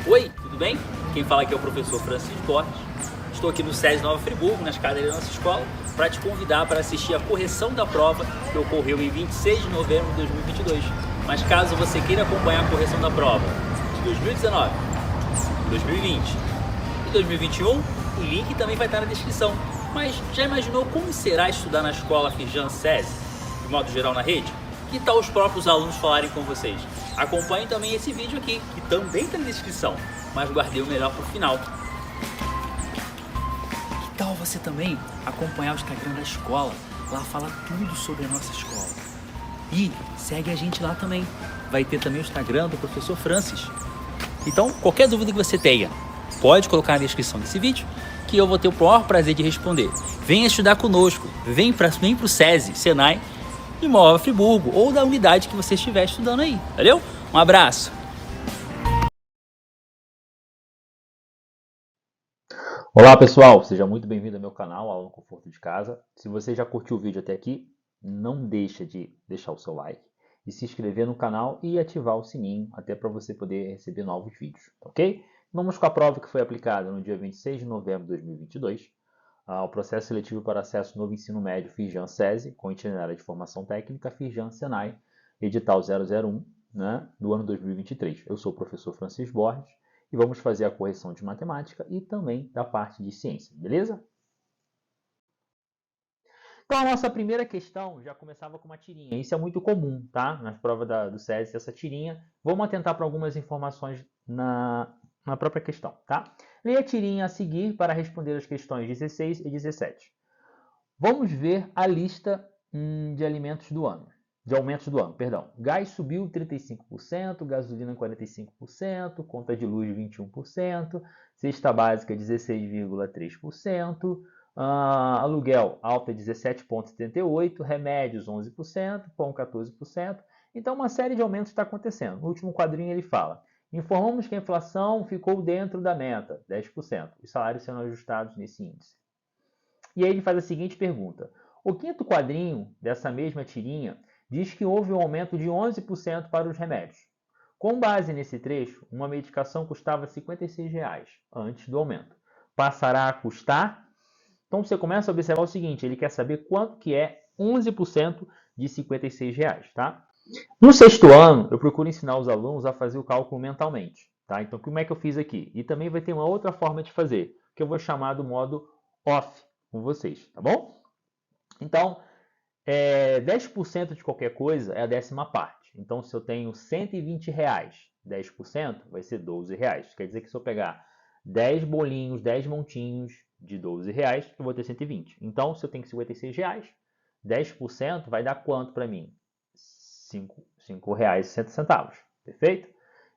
Oi, tudo bem? Quem fala aqui é o professor Francisco Borges. Estou aqui no SESI Nova Friburgo, na escadaria da nossa escola, para te convidar para assistir a correção da prova que ocorreu em 26 de novembro de 2022. Mas caso você queira acompanhar a correção da prova de 2019, 2020 e 2021, o link também vai estar na descrição. Mas já imaginou como será estudar na escola Firjan SESI, de modo geral na rede? Que tal os próprios alunos falarem com vocês? Acompanhe também esse vídeo aqui, que também está na descrição, mas guardei o melhor para o final. Que tal você também acompanhar o Instagram da escola? Lá fala tudo sobre a nossa escola. E segue a gente lá também. Vai ter também o Instagram do professor Francis. Então, qualquer dúvida que você tenha, pode colocar na descrição desse vídeo, que eu vou ter o maior prazer de responder. Venha estudar conosco, vem para o SESI, Senai, de Nova Friburgo, ou da unidade que você estiver estudando aí, valeu? Um abraço! Olá pessoal, seja muito bem-vindo ao meu canal, Aula no Conforto de Casa. Se você já curtiu o vídeo até aqui, não deixa de deixar o seu like e se inscrever no canal e ativar o sininho, até para você poder receber novos vídeos, ok? Vamos com a prova que foi aplicada no dia 26 de novembro de 2022, ao processo seletivo para acesso novo ensino médio Firjan SESI, com itinerário de formação técnica Firjan Senai, edital 001, né, do ano 2023. Eu sou o professor Francisco Borges e vamos fazer a correção de matemática e também da parte de ciência, beleza? Então, a nossa primeira questão já começava com uma tirinha. Isso é muito comum, tá? Nas provas do SESI, essa tirinha. Vamos atentar para algumas informações na própria questão, tá? Leia a tirinha a seguir para responder as questões 16 e 17. Vamos ver a lista de alimentos do ano. De aumentos do ano, perdão. Gás subiu 35%, gasolina 45%, conta de luz 21%, cesta básica 16,3%, aluguel alta 17,78%, remédios 11%, pão 14%. Então uma série de aumentos está acontecendo. No último quadrinho ele fala: informamos que a inflação ficou dentro da meta, 10%. Os salários serão ajustados nesse índice. E aí ele faz a seguinte pergunta: o quinto quadrinho dessa mesma tirinha diz que houve um aumento de 11% para os remédios. Com base nesse trecho, uma medicação custava R$ 56 antes do aumento. Passará a custar? Então você começa a observar o seguinte: ele quer saber quanto que é 11% de R$ 56, tá? No sexto ano, eu procuro ensinar os alunos a fazer o cálculo mentalmente, tá? Então, como é que eu fiz aqui? E também vai ter uma outra forma de fazer, que eu vou chamar do modo off com vocês, tá bom? Então, 10% de qualquer coisa é a décima parte. Então, se eu tenho R$ 120, 10% vai ser R$ 12. Quer dizer que se eu pegar 10 bolinhos, 10 montinhos de R$ 12, eu vou ter 120. Então, se eu tenho R$ 56, 10% vai dar quanto para mim? R$ 5,60. Perfeito?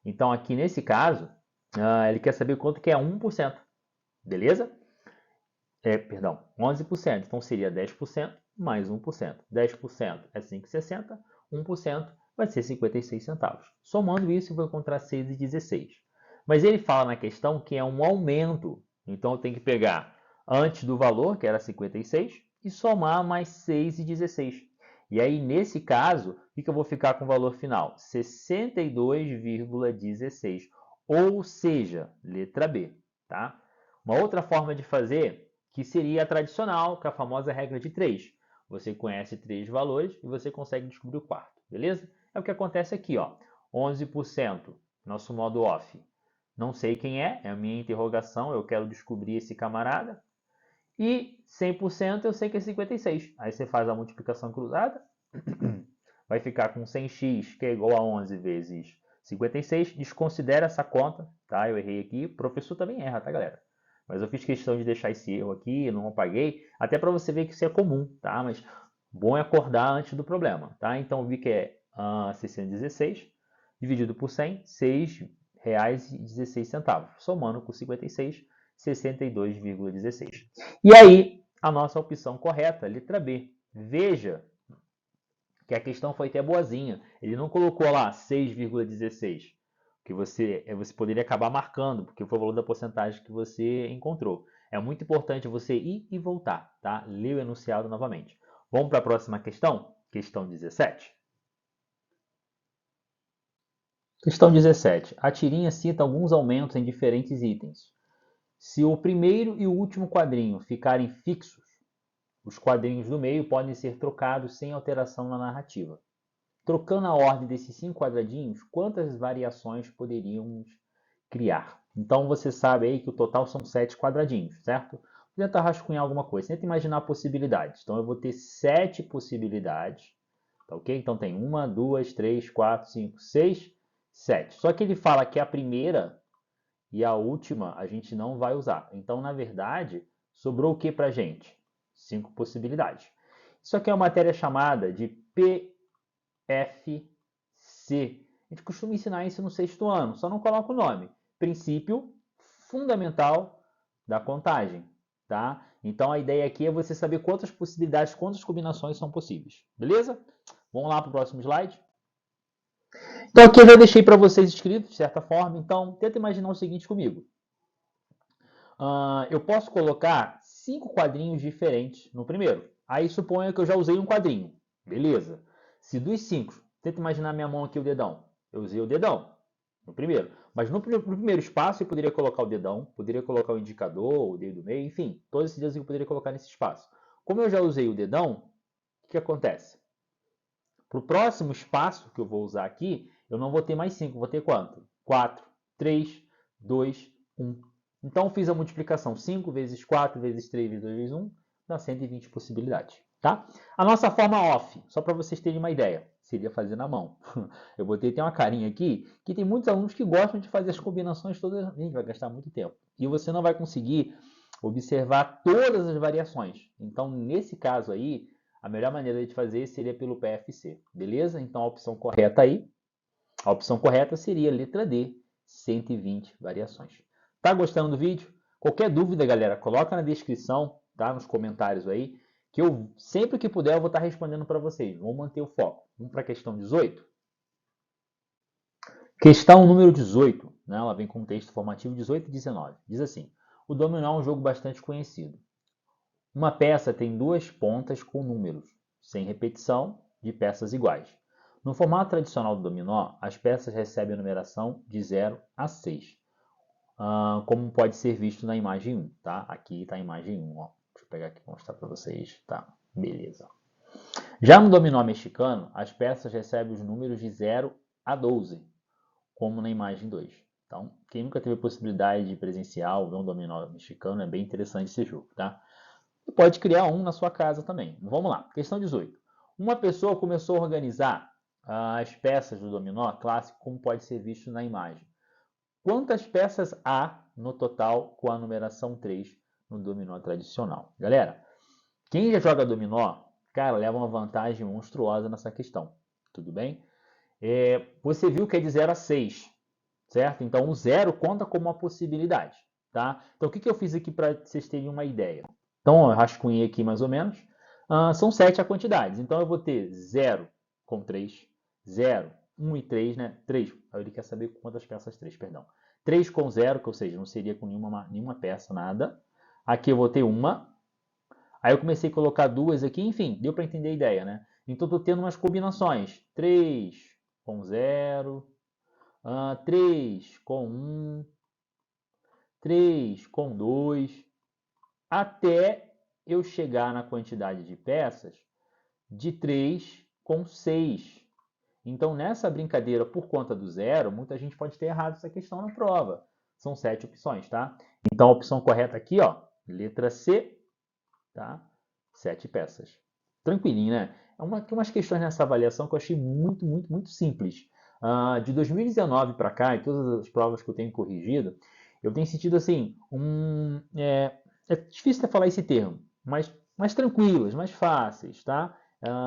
Então, aqui nesse caso, ele quer saber quanto que é 1%. Beleza? Perdão, 11%. Então, seria 10% mais 1%. 10% é 5,60. 1% vai ser 56 centavos. Somando isso, eu vou encontrar 6,16. Mas ele fala na questão que é um aumento. Então, eu tenho que pegar antes do valor, que era 56, e somar mais 6,16. E aí, nesse caso, o que eu vou ficar com o valor final? 62,16. Ou seja, letra B. Tá? Uma outra forma de fazer, que seria a tradicional, que é a famosa regra de 3. Você conhece 3 valores e você consegue descobrir o quarto, beleza? É o que acontece aqui, ó. 11%, nosso modo off. Não sei quem é a minha interrogação, eu quero descobrir esse camarada. E 100% eu sei que é 56. Aí você faz a multiplicação cruzada, vai ficar com 100x, que é igual a 11 vezes 56. Desconsidera essa conta, tá? Eu errei aqui. O professor também erra, tá, galera? Mas eu fiz questão de deixar esse erro aqui, não apaguei, até para você ver que isso é comum, tá? Mas bom é acordar antes do problema, tá? Então eu vi que é 616 dividido por 100, R$ 6,16. Somando com 56, 62,16. E aí, a nossa opção correta, letra B. Veja que a questão foi até boazinha. Ele não colocou lá 6,16, que você poderia acabar marcando, porque foi o valor da porcentagem que você encontrou. É muito importante você ir e voltar, tá? Ler o enunciado novamente. Vamos para a próxima questão? Questão 17. Questão 17. A tirinha cita alguns aumentos em diferentes itens. Se o primeiro e o último quadrinho ficarem fixos, os quadrinhos do meio podem ser trocados sem alteração na narrativa. Trocando a ordem desses 5 quadradinhos, quantas variações poderíamos criar? Então você sabe aí que o total são 7 quadradinhos, certo? Vou tentar rascunhar alguma coisa. Tenta imaginar possibilidades. Então eu vou ter 7 possibilidades. Tá ok? Então tem 1, 2, 3, 4, 5, 6, 7. Só que ele fala que a primeira e a última a gente não vai usar. Então, na verdade, sobrou o que para a gente? 5 possibilidades. Isso aqui é uma matéria chamada de PFC. A gente costuma ensinar isso no 6º ano, só não coloca o nome. Princípio fundamental da contagem. Tá? Então, a ideia aqui é você saber quantas possibilidades, quantas combinações são possíveis. Beleza? Vamos lá para o próximo slide. Então, aqui eu já deixei para vocês escrito, de certa forma. Então, tenta imaginar o seguinte comigo. Eu posso colocar 5 quadrinhos diferentes no primeiro. Aí, suponha que eu já usei um quadrinho. Beleza. Se dos 5, tenta imaginar minha mão aqui, o dedão. Eu usei o dedão no primeiro. Mas no primeiro espaço, eu poderia colocar o dedão, poderia colocar o indicador, o dedo do meio, enfim. Todos esses dedos eu poderia colocar nesse espaço. Como eu já usei o dedão, o que acontece? Para o próximo espaço que eu vou usar aqui, eu não vou ter mais 5, vou ter quanto? 4, 3, 2, 1. Então, eu fiz a multiplicação 5 vezes 4 vezes 3 vezes 2 vezes 1, dá 120 possibilidades. Tá? A nossa forma off, só para vocês terem uma ideia, seria fazer na mão. Eu botei até uma carinha aqui, que tem muitos alunos que gostam de fazer as combinações todas, a gente vai gastar muito tempo. E você não vai conseguir observar todas as variações. Então, nesse caso aí, a melhor maneira de fazer seria pelo PFC, beleza? Então, a opção correta aí, a opção correta seria a letra D, 120 variações. Tá gostando do vídeo? Qualquer dúvida, galera, coloca na descrição, tá? Nos comentários aí, que eu, sempre que puder, eu vou estar respondendo para vocês. Vamos manter o foco. Vamos para a questão 18. Questão número 18, né? Ela vem com o texto formativo 18 e 19. Diz assim, o dominó é um jogo bastante conhecido. Uma peça tem 2 pontas com números, sem repetição, de peças iguais. No formato tradicional do dominó, as peças recebem a numeração de 0 a 6, como pode ser visto na imagem 1. Tá? Aqui está a imagem 1. Ó. Deixa eu pegar aqui para mostrar para vocês. Tá, beleza. Já no dominó mexicano, as peças recebem os números de 0 a 12, como na imagem 2. Então, quem nunca teve a possibilidade de presenciar ver um dominó mexicano, é bem interessante esse jogo. Tá? Você pode criar um na sua casa também. Vamos lá. Questão 18. Uma pessoa começou a organizar as peças do dominó clássico, como pode ser visto na imagem. Quantas peças há no total com a numeração 3 no dominó tradicional? Galera, quem já joga dominó, cara, leva uma vantagem monstruosa nessa questão. Tudo bem? Você viu que é de 0 a 6, certo? Então, o 0 conta como uma possibilidade. Tá? Então, o que eu fiz aqui para vocês terem uma ideia? Então, eu rascunhei aqui mais ou menos. São 7 a quantidades. Então, eu vou ter 0 com 3, 0, 1 e 3, né? 3. Aí ele quer saber quantas peças 3, perdão. 3 com 0, que ou seja, não seria com nenhuma peça, nada. Aqui eu vou ter uma. Aí eu comecei a colocar 2 aqui. Enfim, deu para entender a ideia, né? Então, estou tendo umas combinações. 3 com 0. 3 com 1. 3 com 2. Até eu chegar na quantidade de peças de 3 com 6. Então, nessa brincadeira, por conta do 0, muita gente pode ter errado essa questão na prova. São 7 opções, tá? Então, a opção correta aqui, ó, letra C, tá? 7 peças. Tranquilinho, né? Tem umas questões nessa avaliação que eu achei muito simples. De 2019 para cá, e todas as provas que eu tenho corrigido, eu tenho sentido assim, é difícil até falar esse termo, mas mais tranquilas, mais fáceis, tá?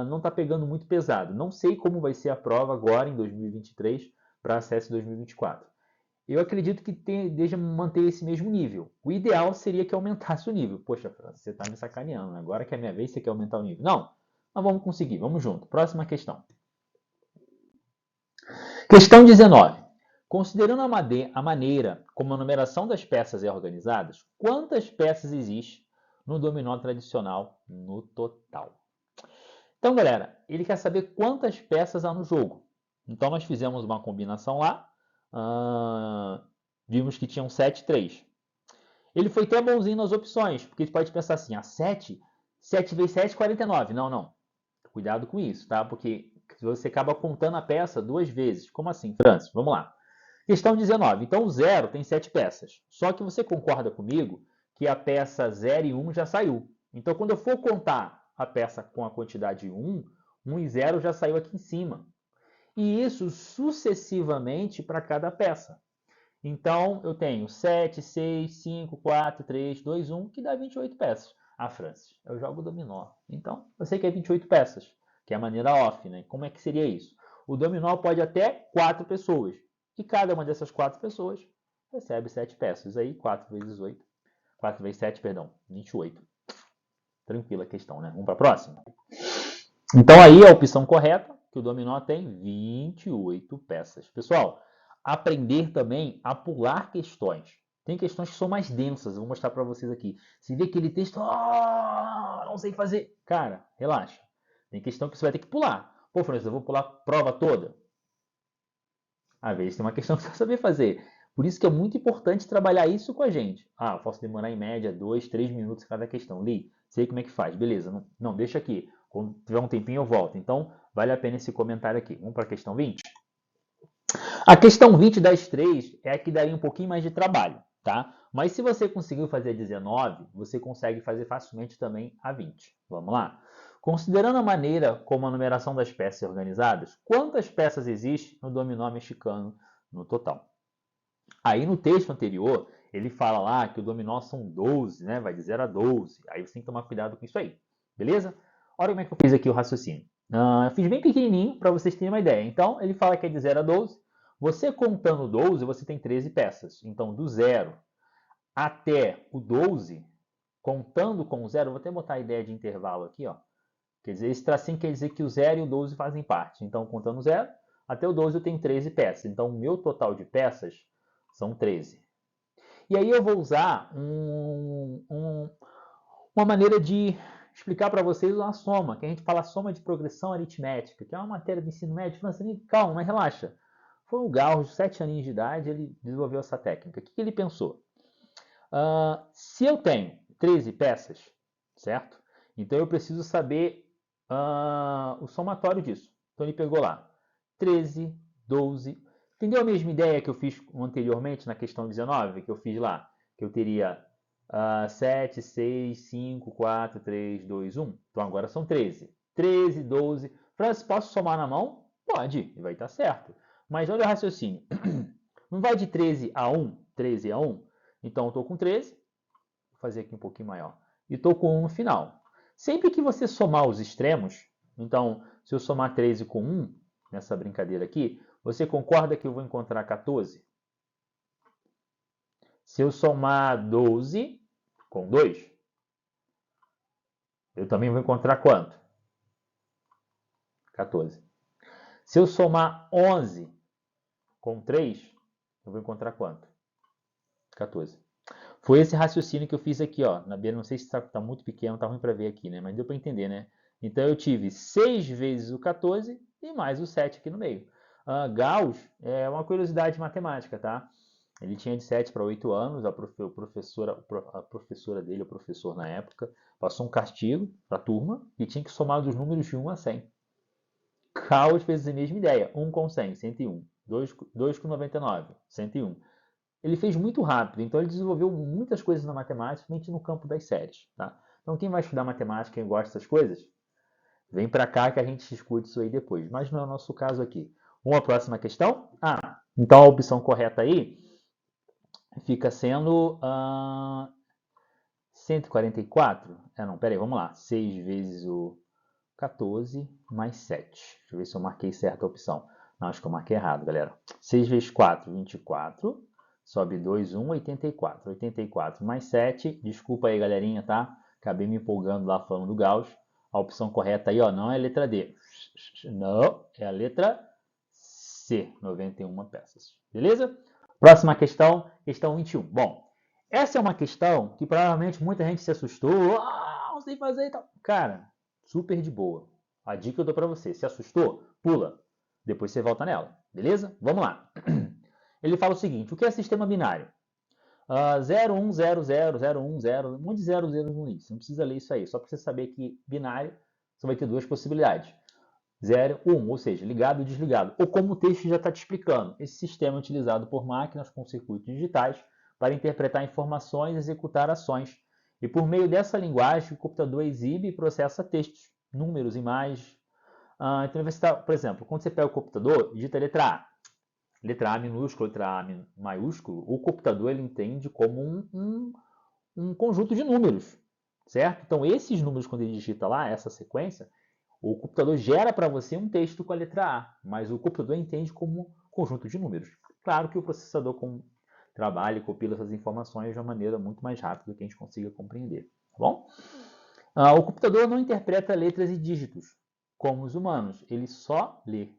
Não está pegando muito pesado. Não sei como vai ser a prova agora em 2023 para acesso 2024. Eu acredito que deixa manter esse mesmo nível. O ideal seria que aumentasse o nível. Poxa, você está me sacaneando. Agora que é a minha vez, você quer aumentar o nível. Não, nós vamos conseguir. Vamos junto. Próxima questão. Questão 19. Considerando a maneira como a numeração das peças é organizada, quantas peças existem no dominó tradicional no total? Então, galera, ele quer saber quantas peças há no jogo. Então, nós fizemos uma combinação lá, vimos que tinham 7 e 3. Ele foi até bonzinho nas opções, porque ele pode pensar assim, 7 vezes 7 é 49. Não, não. Cuidado com isso, tá? Porque você acaba contando a peça 2 vezes. Como assim, Francis? Vamos lá. Questão 19. Então, o 0 tem 7 peças. Só que você concorda comigo que a peça 0 e 1 já saiu. Então, quando eu for contar a peça com a quantidade 1, 1 e 0 já saiu aqui em cima. E isso sucessivamente para cada peça. Então, eu tenho 7, 6, 5, 4, 3, 2, 1, que dá 28 peças. Ah, Francis, eu jogo dominó. Então, eu sei que é 28 peças, que é a maneira off, né? Como é que seria isso? O dominó pode até 4 pessoas. E cada uma dessas 4 pessoas recebe 7 peças. Aí, 4 vezes 8. 4 vezes 7, perdão, 28. Tranquila a questão, né? Vamos para a próxima? Então, aí a opção correta, que o dominó tem 28 peças. Pessoal, aprender também a pular questões. Tem questões que são mais densas, eu vou mostrar para vocês aqui. Se vê aquele texto, não sei fazer. Cara, relaxa. Tem questão que você vai ter que pular. Pô, Francisco, eu vou pular a prova toda. Às vezes tem uma questão que você vai saber fazer. Por isso que é muito importante trabalhar isso com a gente. Ah, eu posso demorar em média 2, 3 minutos cada questão. Li, sei como é que faz. Beleza, não deixa aqui. Quando tiver um tempinho eu volto. Então, vale a pena esse comentário aqui. Vamos para a questão 20? A questão 20 das 3 é a que daria um pouquinho mais de trabalho, tá? Mas se você conseguiu fazer a 19, você consegue fazer facilmente também a 20. Vamos lá? Considerando a maneira como a numeração das peças é organizadas, quantas peças existem no dominó mexicano no total? Aí no texto anterior, ele fala lá que o dominó são 12, né? Vai de 0 a 12. Aí você tem que tomar cuidado com isso aí, beleza? Olha como é que eu fiz aqui o raciocínio. Eu fiz bem pequenininho para vocês terem uma ideia. Então, ele fala que é de 0 a 12. Você contando 12, você tem 13 peças. Então, do 0 até o 12, contando com o 0, vou até botar a ideia de intervalo aqui, ó. Quer dizer, esse tracinho quer dizer que o 0 e o 12 fazem parte. Então, contando o 0 até o 12, eu tenho 13 peças. Então, o meu total de peças são 13. E aí eu vou usar uma maneira de explicar para vocês uma soma, que a gente fala soma de progressão aritmética, que é uma matéria do ensino médio. Calma, mas relaxa. Foi o Gauss, 7 aninhos de idade, ele desenvolveu essa técnica. O que ele pensou? Se eu tenho 13 peças, certo? Então eu preciso saber o somatório disso. Então ele pegou lá 13, 12. Entendeu a mesma ideia que eu fiz anteriormente na questão 19, que eu fiz lá? Que eu teria 7, 6, 5, 4, 3, 2, 1. Então agora são 13. 13, 12. Francis, posso somar na mão? Pode, e vai estar certo. Mas olha o raciocínio. Não vai de 13 a 1? 13 a 1? Então eu estou com 13. Vou fazer aqui um pouquinho maior. E estou com 1 no final. Sempre que você somar os extremos, então se eu somar 13 com 1, nessa brincadeira aqui, você concorda que eu vou encontrar 14? Se eu somar 12 com 2, eu também vou encontrar quanto? 14. Se eu somar 11 com 3, eu vou encontrar quanto? 14. Foi esse raciocínio que eu fiz aqui, ó. Na beira, não sei se está muito pequeno, está ruim para ver aqui, né? Mas deu para entender, né? Então eu tive 6 vezes o 14 e mais o 7 aqui no meio. Gauss é uma curiosidade matemática, tá? Ele tinha de 7 para 8 anos, a professora dele, o professor na época, passou um castigo para a turma e tinha que somar os números de 1 a 100. Gauss fez a mesma ideia, 1 com 100, 101, 2 com 99, 101. Ele fez muito rápido, então ele desenvolveu muitas coisas na matemática, principalmente no campo das séries. Tá? Então quem vai estudar matemática, quem gosta dessas coisas, vem para cá que a gente discute isso aí depois. Mas não é o nosso caso aqui. Uma próxima questão? Então a opção correta aí fica sendo 144. Não, peraí, vamos lá. 6 vezes o 14 mais 7. Deixa eu ver se eu marquei certa a opção. Não, acho que eu marquei errado, galera. 6 vezes 4, 24. Sobe 2, 1, 84. 84 mais 7. Desculpa aí, galerinha, tá? Acabei me empolgando lá falando do Gauss. A opção correta aí, ó, não é a letra D. Não, é a letra C. 91 peças. Beleza? Próxima questão, questão 21. Bom, essa é uma questão que provavelmente muita gente se assustou. Não sei fazer e tal. Cara, super de boa. A dica que eu dou pra você. Se assustou? Pula. Depois você volta nela, beleza? Vamos lá. Ele fala o seguinte, o que é sistema binário? 0, 1, 0, 0, 0, 1, 0, um monte de 0, 0 no início. Não precisa ler isso aí, só para você saber que binário você vai ter duas possibilidades. 0, 1, ou seja, ligado ou desligado. Ou como o texto já está te explicando, esse sistema é utilizado por máquinas com circuitos digitais para interpretar informações e executar ações. E por meio dessa linguagem, o computador exibe e processa textos, números, imagens. Então, você tá, por exemplo, quando você pega o computador, digita a letra A. Letra A minúsculo, letra A maiúsculo, o computador ele entende como um conjunto de números, certo? Então, esses números, quando ele digita lá, essa sequência, o computador gera para você um texto com a letra A, mas o computador entende como conjunto de números. Claro que o processador trabalha e compila essas informações de uma maneira muito mais rápida que a gente consiga compreender, tá bom? O computador não interpreta letras e dígitos, como os humanos, ele só lê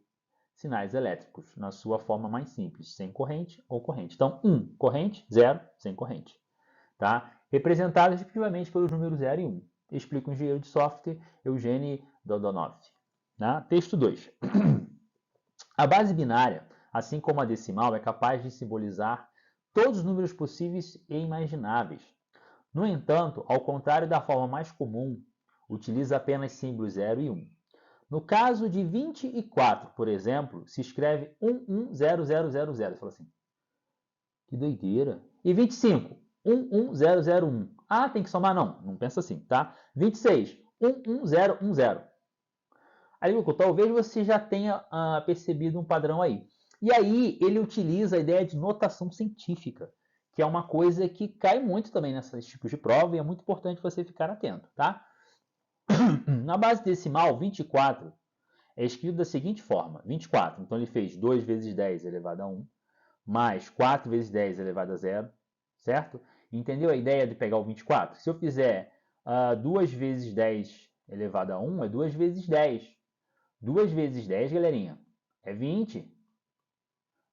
sinais elétricos na sua forma mais simples, sem corrente ou corrente. Então, 1, corrente, 0, sem corrente. Tá? Representados respectivamente pelos números 0 e 1. Explica o engenheiro de software Eugene Dodonov. Tá? Texto 2. A base binária, assim como a decimal, é capaz de simbolizar todos os números possíveis e imagináveis. No entanto, ao contrário da forma mais comum, utiliza apenas símbolos 0 e 1. No caso de 24, por exemplo, se escreve 110000. Você fala assim, que doideira. E 25, 11001. Ah, tem que somar? Não, não pensa assim, tá? 26, 11010. Aí, Lucas, talvez você já tenha percebido um padrão aí. E aí, ele utiliza a ideia de notação científica, que é uma coisa que cai muito também nesses tipos de prova e é muito importante você ficar atento, tá? Na base decimal, 24 é escrito da seguinte forma. 24, então ele fez 2 vezes 10 elevado a 1, mais 4 vezes 10 elevado a 0, certo? Entendeu a ideia de pegar o 24? Se eu fizer 2 vezes 10 elevado a 1, é 2 vezes 10. 2 vezes 10, galerinha, é 20.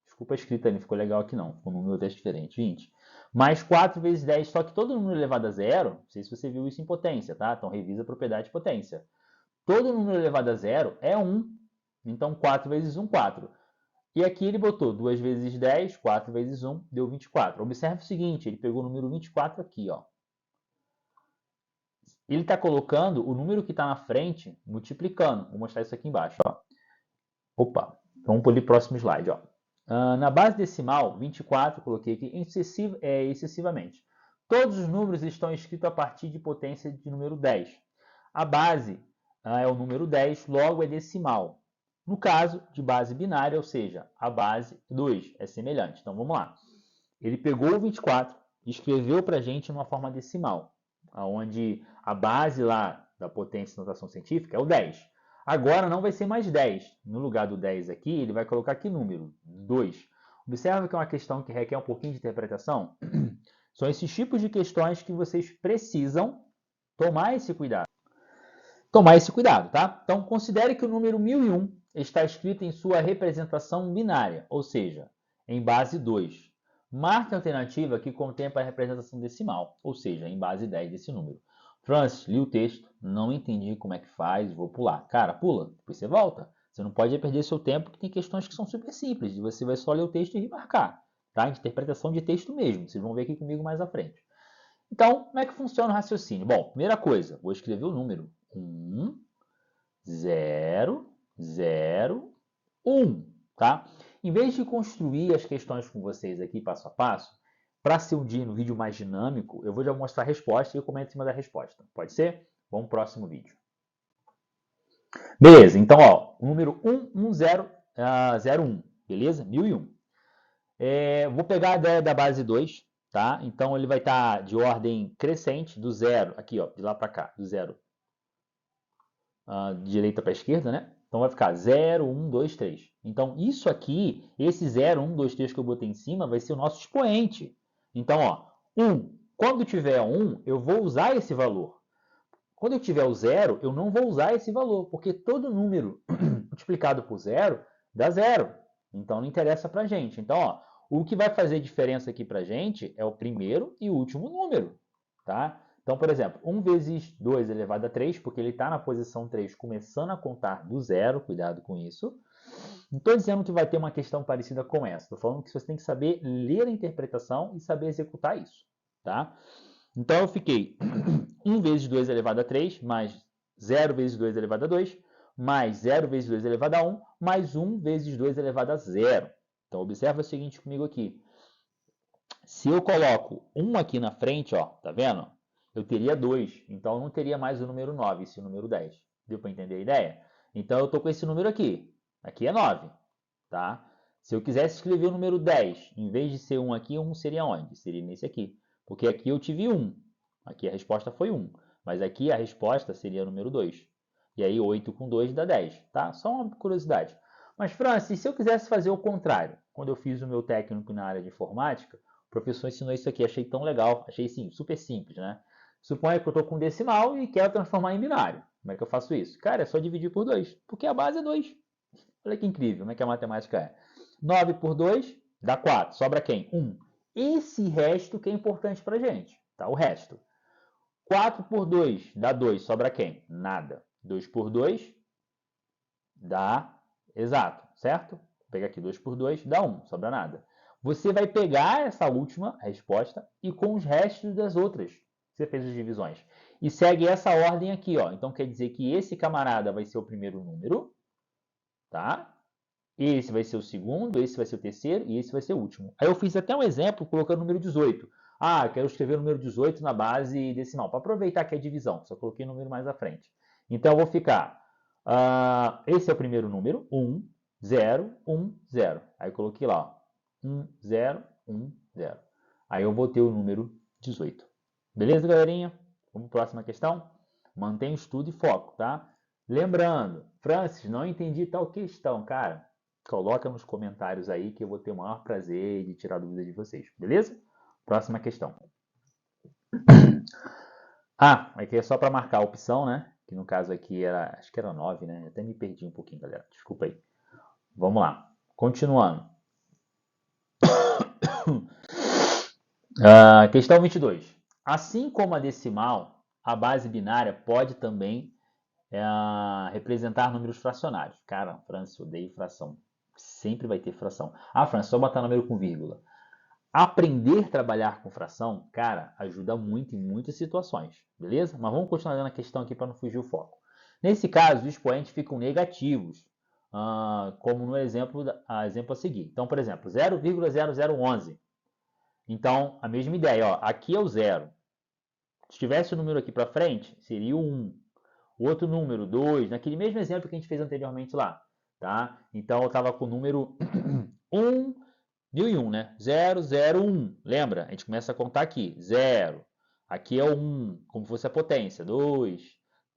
Desculpa a escrita, não ficou legal aqui não, ficou um número até diferente, 20. Mais 4 vezes 10, só que todo número elevado a 0, não sei se você viu isso em potência, tá? Então revisa a propriedade de potência. Todo número elevado a 0 é 1. Então 4 vezes 1, 4. E aqui ele botou 2 vezes 10, 4 vezes 1, deu 24. Observe o seguinte, ele pegou o número 24 aqui, ó. Ele está colocando o número que está na frente, multiplicando. Vou mostrar isso aqui embaixo, ó. Opa, vamos para o próximo slide, ó. Na base decimal, 24, coloquei aqui, excessivamente. Todos os números estão escritos a partir de potência de número 10. A base é o número 10, logo é decimal. No caso de base binária, ou seja, a base 2 é semelhante. Então, vamos lá. Ele pegou o 24 e escreveu para a gente numa forma decimal, onde a base lá da potência de notação científica é o 10. Agora não vai ser mais 10. No lugar do 10 aqui, ele vai colocar que número? 2. Observa que é uma questão que requer um pouquinho de interpretação. São esses tipos de questões que vocês precisam tomar esse cuidado. Tá? Então, considere que o número 1001 está escrito em sua representação binária, ou seja, em base 2. Marque a alternativa que contempla a representação decimal, ou seja, em base 10 desse número. Francis, li o texto, não entendi como é que faz, vou pular. Cara, pula, depois você volta. Você não pode perder seu tempo, que tem questões que são super simples, e você vai só ler o texto e remarcar. Tá? Interpretação de texto mesmo, vocês vão ver aqui comigo mais à frente. Então, como é que funciona o raciocínio? Bom, primeira coisa, vou escrever o número 1, 0, 0, 1, tá? Em vez de construir as questões com vocês aqui passo a passo, para ser um dia no vídeo mais dinâmico, eu vou já mostrar a resposta e eu comento em cima da resposta. Pode ser? Vamos pro próximo vídeo. Beleza, então, ó, o número 11001, beleza? 1001. Vou pegar a ideia da base 2, tá? Então, ele vai estar de ordem crescente, do 0, aqui, ó, de lá para cá, do 0, de direita para esquerda, né? Então, vai ficar 0, 1, 2, 3. Então, isso aqui, esse 0, 1, 2, 3 que eu botei em cima, vai ser o nosso expoente. Então, ó, 1. Quando tiver 1, eu vou usar esse valor. Quando eu tiver o 0, eu não vou usar esse valor, porque todo número multiplicado por 0 dá 0. Então, não interessa para a gente. Então, ó, o que vai fazer diferença aqui para a gente é o primeiro e o último número, tá? Então, por exemplo, 1 vezes 2 elevado a 3, porque ele está na posição 3, começando a contar do 0, cuidado com isso. Não estou dizendo que vai ter uma questão parecida com essa. Estou falando que você tem que saber ler a interpretação e saber executar isso. Tá? Então, eu fiquei 1 vezes 2 elevado a 3, mais 0 vezes 2 elevado a 2, mais 0 vezes 2 elevado a 1, mais 1 vezes 2 elevado a 0. Então, observa o seguinte comigo aqui. Se eu coloco 1 aqui na frente, ó, tá vendo? Eu teria 2, então eu não teria mais o número 9, esse número 10. Deu para entender a ideia? Então, eu estou com esse número aqui. Aqui é 9, tá? Se eu quisesse escrever o número 10, em vez de ser 1 aqui, 1 seria onde? Seria nesse aqui. Porque aqui eu tive 1. Aqui a resposta foi 1. Mas aqui a resposta seria o número 2. E aí 8 com 2 dá 10, tá? Só uma curiosidade. Mas, Francis, se eu quisesse fazer o contrário? Quando eu fiz o meu técnico na área de informática, o professor ensinou isso aqui. Achei tão legal. Achei, sim, super simples, né? Suponha que eu estou com decimal e quero transformar em binário. Como é que eu faço isso? Cara, é só dividir por 2. Porque a base é 2. Olha que incrível, como é que a matemática é. 9 por 2 dá 4. Sobra quem? 1. Esse resto que é importante para a gente. Tá? O resto. 4 por 2 dá 2. Sobra quem? Nada. 2 por 2 dá exato, certo? Vou pegar aqui 2 por 2 dá 1. Sobra nada. Você vai pegar essa última resposta e com os restos das outras. Você fez as divisões. E segue essa ordem aqui. Ó. Então quer dizer que esse camarada vai ser o primeiro número. Tá? Esse vai ser o segundo, esse vai ser o terceiro e esse vai ser o último. Aí eu fiz até um exemplo colocando o número 18. Ah, quero escrever o número 18 na base decimal, para aproveitar que é divisão, só coloquei o número mais à frente. Então eu vou ficar, esse é o primeiro número, 1, 0, 1, 0. Aí eu coloquei lá, 1, 0, 1, 0. Aí eu vou ter o número 18. Beleza, galerinha? Vamos para a próxima questão? Mantenha o estudo e foco, tá? Lembrando, Francis, não entendi tal questão, cara. Coloca nos comentários aí que eu vou ter o maior prazer de tirar dúvidas de vocês, beleza? Próxima questão. Aqui é só para marcar a opção, né? Que no caso aqui era, acho que era 9, né? Até me perdi um pouquinho, galera. Desculpa aí. Vamos lá. Continuando. Questão 22. Assim como a decimal, a base binária pode também representar números fracionários. Cara, Francis, eu odeio fração. Sempre vai ter fração. Francis, só botar número com vírgula. Aprender a trabalhar com fração, cara, ajuda muito em muitas situações, beleza? Mas vamos continuar dando a questão aqui para não fugir o foco. Nesse caso, os expoentes ficam negativos, como no exemplo a seguir. Então, por exemplo, 0,0011. Então, a mesma ideia, ó, aqui é o 0. Se tivesse o número aqui para frente, seria o 1. O outro número, 2, naquele mesmo exemplo que a gente fez anteriormente lá. Tá? Então, eu estava com o número 1, 1001, né? 001. Lembra? A gente começa a contar aqui. 0. Aqui é o 1, como fosse a potência. 2,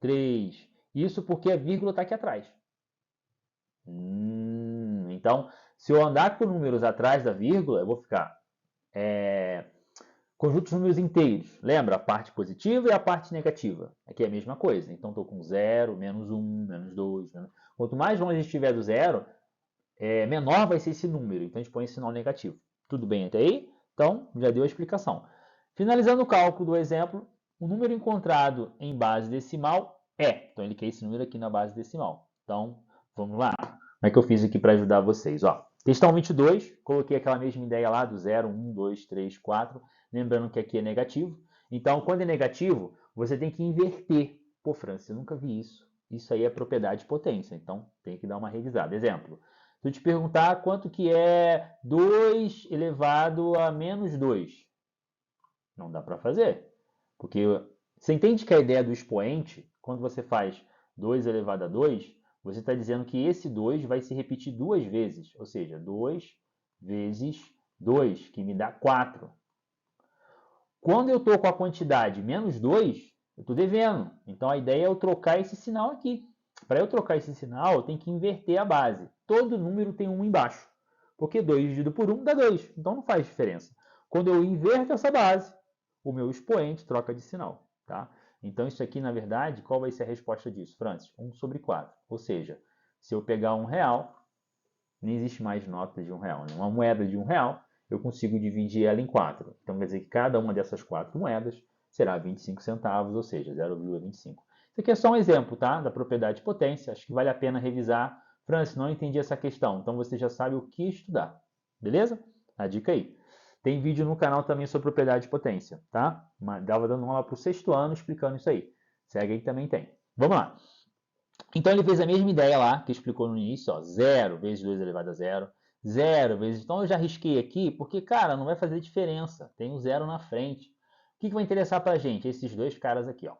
3. Isso porque a vírgula está aqui atrás. Então, se eu andar com números atrás da vírgula, eu vou ficar conjuntos de números inteiros. Lembra? A parte positiva e a parte negativa. Aqui é a mesma coisa. Então, estou com 0, menos 1, menos 2. Quanto mais longe estiver do 0, menor vai ser esse número. Então, a gente põe esse sinal negativo. Tudo bem até aí? Então, já deu a explicação. Finalizando o cálculo do exemplo, o número encontrado em base decimal é. Então, ele quer esse número aqui na base decimal. Então, vamos lá. Como é que eu fiz aqui para ajudar vocês? Ó, questão 22, coloquei aquela mesma ideia lá do 0, 1, 2, 3, 4. Lembrando que aqui é negativo. Então, quando é negativo, você tem que inverter. Pô, Francis, eu nunca vi isso. Isso aí é propriedade de potência. Então, tem que dar uma revisada. Exemplo. Se eu te perguntar quanto que é 2 elevado a menos 2. Não dá para fazer. Porque você entende que a ideia do expoente, quando você faz 2 elevado a 2, você está dizendo que esse 2 vai se repetir duas vezes. Ou seja, 2 vezes 2, que me dá 4. Quando eu estou com a quantidade menos 2, eu estou devendo. Então, a ideia é eu trocar esse sinal aqui. Para eu trocar esse sinal, eu tenho que inverter a base. Todo número tem 1 embaixo. Porque 2 dividido por 1 dá 2. Então, não faz diferença. Quando eu inverto essa base, o meu expoente troca de sinal. Tá? Então, isso aqui, na verdade, qual vai ser a resposta disso, Francis? 1 sobre 4. Ou seja, se eu pegar R$1, não existe mais nota de R$1. Uma moeda de R$1, eu consigo dividir ela em 4. Então, quer dizer que cada uma dessas 4 moedas será 25 centavos, ou seja, 0,25. Isso aqui é só um exemplo, tá? Da propriedade de potência. Acho que vale a pena revisar Francis, não entendi essa questão. Então você já sabe o que estudar. Beleza? A dica aí. Tem vídeo no canal também sobre propriedade de potência, tá? Dava dando uma aula para o 6º ano explicando isso aí. Segue aí que também tem. Vamos lá. Então ele fez a mesma ideia lá, que explicou no início, ó, 0 vezes 2 elevado a 0, 0 vezes... Então eu já risquei aqui, porque, cara, não vai fazer diferença. Tem um 0 na frente. O que vai interessar pra gente? Esses dois caras aqui, ó.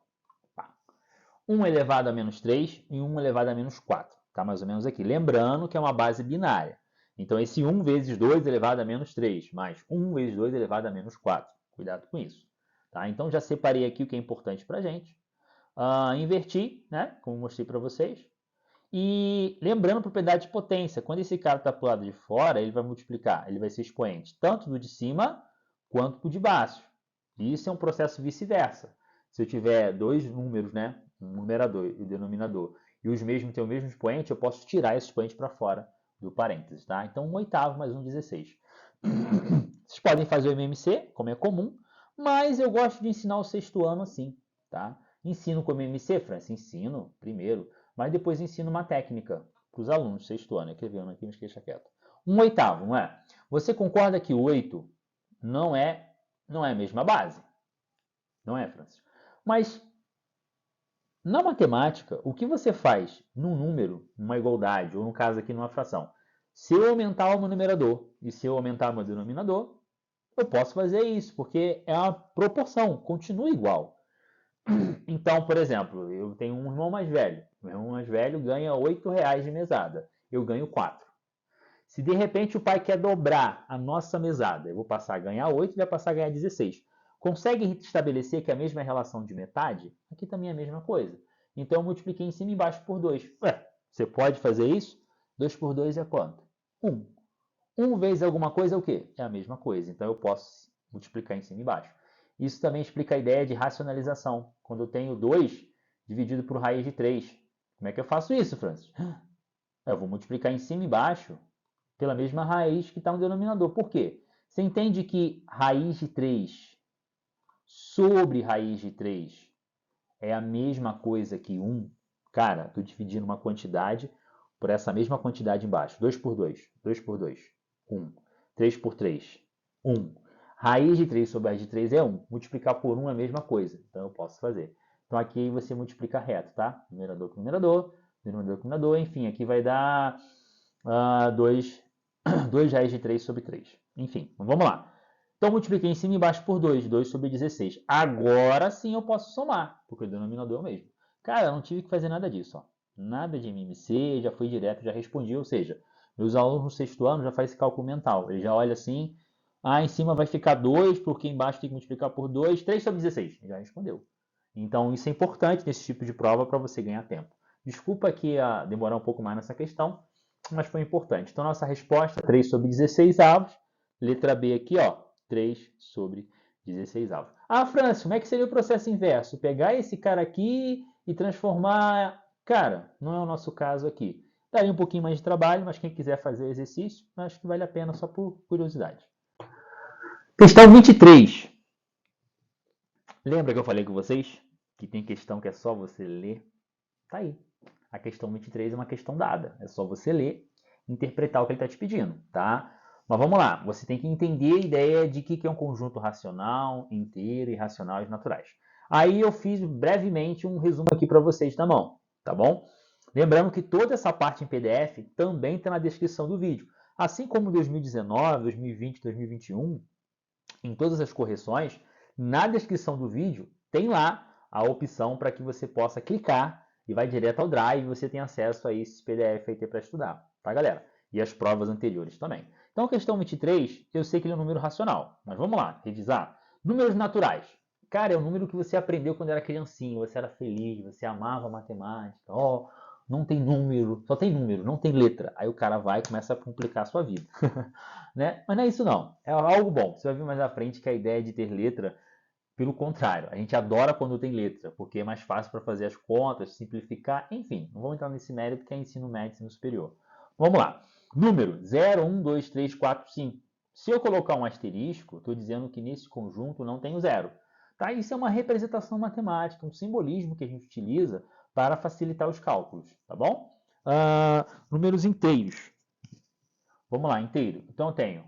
1 elevado a menos 3 e 1 elevado a menos 4. Tá mais ou menos aqui. Lembrando que é uma base binária. Então esse 1 vezes 2 elevado a menos 3, mais 1 vezes 2 elevado a menos 4. Cuidado com isso. Tá? Então já separei aqui o que é importante pra gente. Inverti, né? Como mostrei para vocês. E lembrando a propriedade de potência, quando esse cara está para o lado de fora, ele vai multiplicar, ele vai ser expoente tanto do de cima quanto do de baixo. E isso é um processo vice-versa. Se eu tiver dois números, né, um numerador e o denominador, e os mesmos têm o mesmo expoente, eu posso tirar esse expoente para fora do parênteses. Tá? Então, 1/8 mais 1/16. Vocês podem fazer o MMC, como é comum, mas eu gosto de ensinar o 6º ano assim. Tá? Ensino como MMC, Francis? Ensino primeiro, mas depois ensino uma técnica para os alunos, 6º ano. Aqui, aqui me esqueça quieto. 1/8, não é? Você concorda que 8 não é a mesma base? Não é, Francis? Mas na matemática, o que você faz num número, numa igualdade, ou no caso aqui numa fração? Se eu aumentar o meu numerador e se eu aumentar o meu denominador, eu posso fazer isso, porque é uma proporção, continua igual. Então, por exemplo, eu tenho um irmão mais velho. Meu irmão mais velho ganha R$8 de mesada. Eu ganho 4. Se de repente o pai quer dobrar a nossa mesada, eu vou passar a ganhar 8 e vai passar a ganhar 16. Consegue estabelecer que é a mesma relação de metade? Aqui também é a mesma coisa. Então eu multipliquei em cima e embaixo por 2. Ué, você pode fazer isso? 2 por 2 é quanto? 1. 1 vezes alguma coisa é o quê? É a mesma coisa. Então eu posso multiplicar em cima e embaixo. Isso também explica a ideia de racionalização. Quando eu tenho 2 dividido por raiz de 3. Como é que eu faço isso, Francis? Eu vou multiplicar em cima e embaixo pela mesma raiz que está no denominador. Por quê? Você entende que raiz de 3 sobre raiz de 3 é a mesma coisa que 1? Cara, estou dividindo uma quantidade por essa mesma quantidade embaixo. 2 por 2. 2 por 2. 1. 3 por 3. 1. Raiz de 3 sobre raiz de 3 é 1. Multiplicar por 1 é a mesma coisa. Então eu posso fazer. Então aqui você multiplica reto, tá? Numerador com numerador, denominador com numerador. Enfim, aqui vai dar 2 raiz de 3 sobre 3. Enfim, vamos lá. Então multipliquei em cima e embaixo por 2. 2 sobre 16. Agora sim eu posso somar, porque o denominador é o mesmo. Cara, eu não tive que fazer nada disso. Ó. Nada de MMC, já fui direto, já respondi. Ou seja, meus alunos no 6º ano já fazem esse cálculo mental. Ele já olha assim, em cima vai ficar 2, porque embaixo tem que multiplicar por 2, 3 sobre 16. Já respondeu. Então isso é importante nesse tipo de prova para você ganhar tempo. Desculpa aqui demorar um pouco mais nessa questão, mas foi importante. Então nossa resposta, 3 sobre 16 avos. Letra B aqui, ó, 3 sobre 16 avos. Francis, como é que seria o processo inverso? Pegar esse cara aqui e transformar... Cara, não é o nosso caso aqui. Daria um pouquinho mais de trabalho, mas quem quiser fazer o exercício, acho que vale a pena só por curiosidade. Questão 23. Lembra que eu falei com vocês que tem questão que é só você ler? Tá aí. A questão 23 é uma questão dada. É só você ler e interpretar o que ele está te pedindo, tá? Mas vamos lá. Você tem que entender a ideia de que é um conjunto racional, inteiro, irracional e naturais. Aí eu fiz brevemente um resumo aqui para vocês na mão, tá bom? Lembrando que toda essa parte em PDF também está na descrição do vídeo. Assim como 2019, 2020, 2021, em todas as correções, na descrição do vídeo tem lá a opção para que você possa clicar e vai direto ao Drive e você tem acesso a esse PDF aí para estudar, tá, galera? E as provas anteriores também. Então, a questão 23, eu sei que ele é um número racional, mas vamos lá, revisar. Números naturais. Cara, é o número que você aprendeu quando era criancinha, você era feliz, você amava matemática. Não tem número, só tem número, não tem letra. Aí o cara vai e começa a complicar a sua vida. Né? Mas não é isso não, é algo bom. Você vai ver mais à frente que a ideia de ter letra, pelo contrário, a gente adora quando tem letra, porque é mais fácil para fazer as contas, simplificar, enfim. Não vamos entrar nesse mérito que é ensino médio e ensino superior. Vamos lá. Número 0, 1, 2, 3, 4, 5. Se eu colocar um asterisco, estou dizendo que nesse conjunto não tem o zero. Tá? Isso é uma representação matemática, um simbolismo que a gente utiliza para facilitar os cálculos, tá bom? números inteiros. Vamos lá, inteiro. Então, eu tenho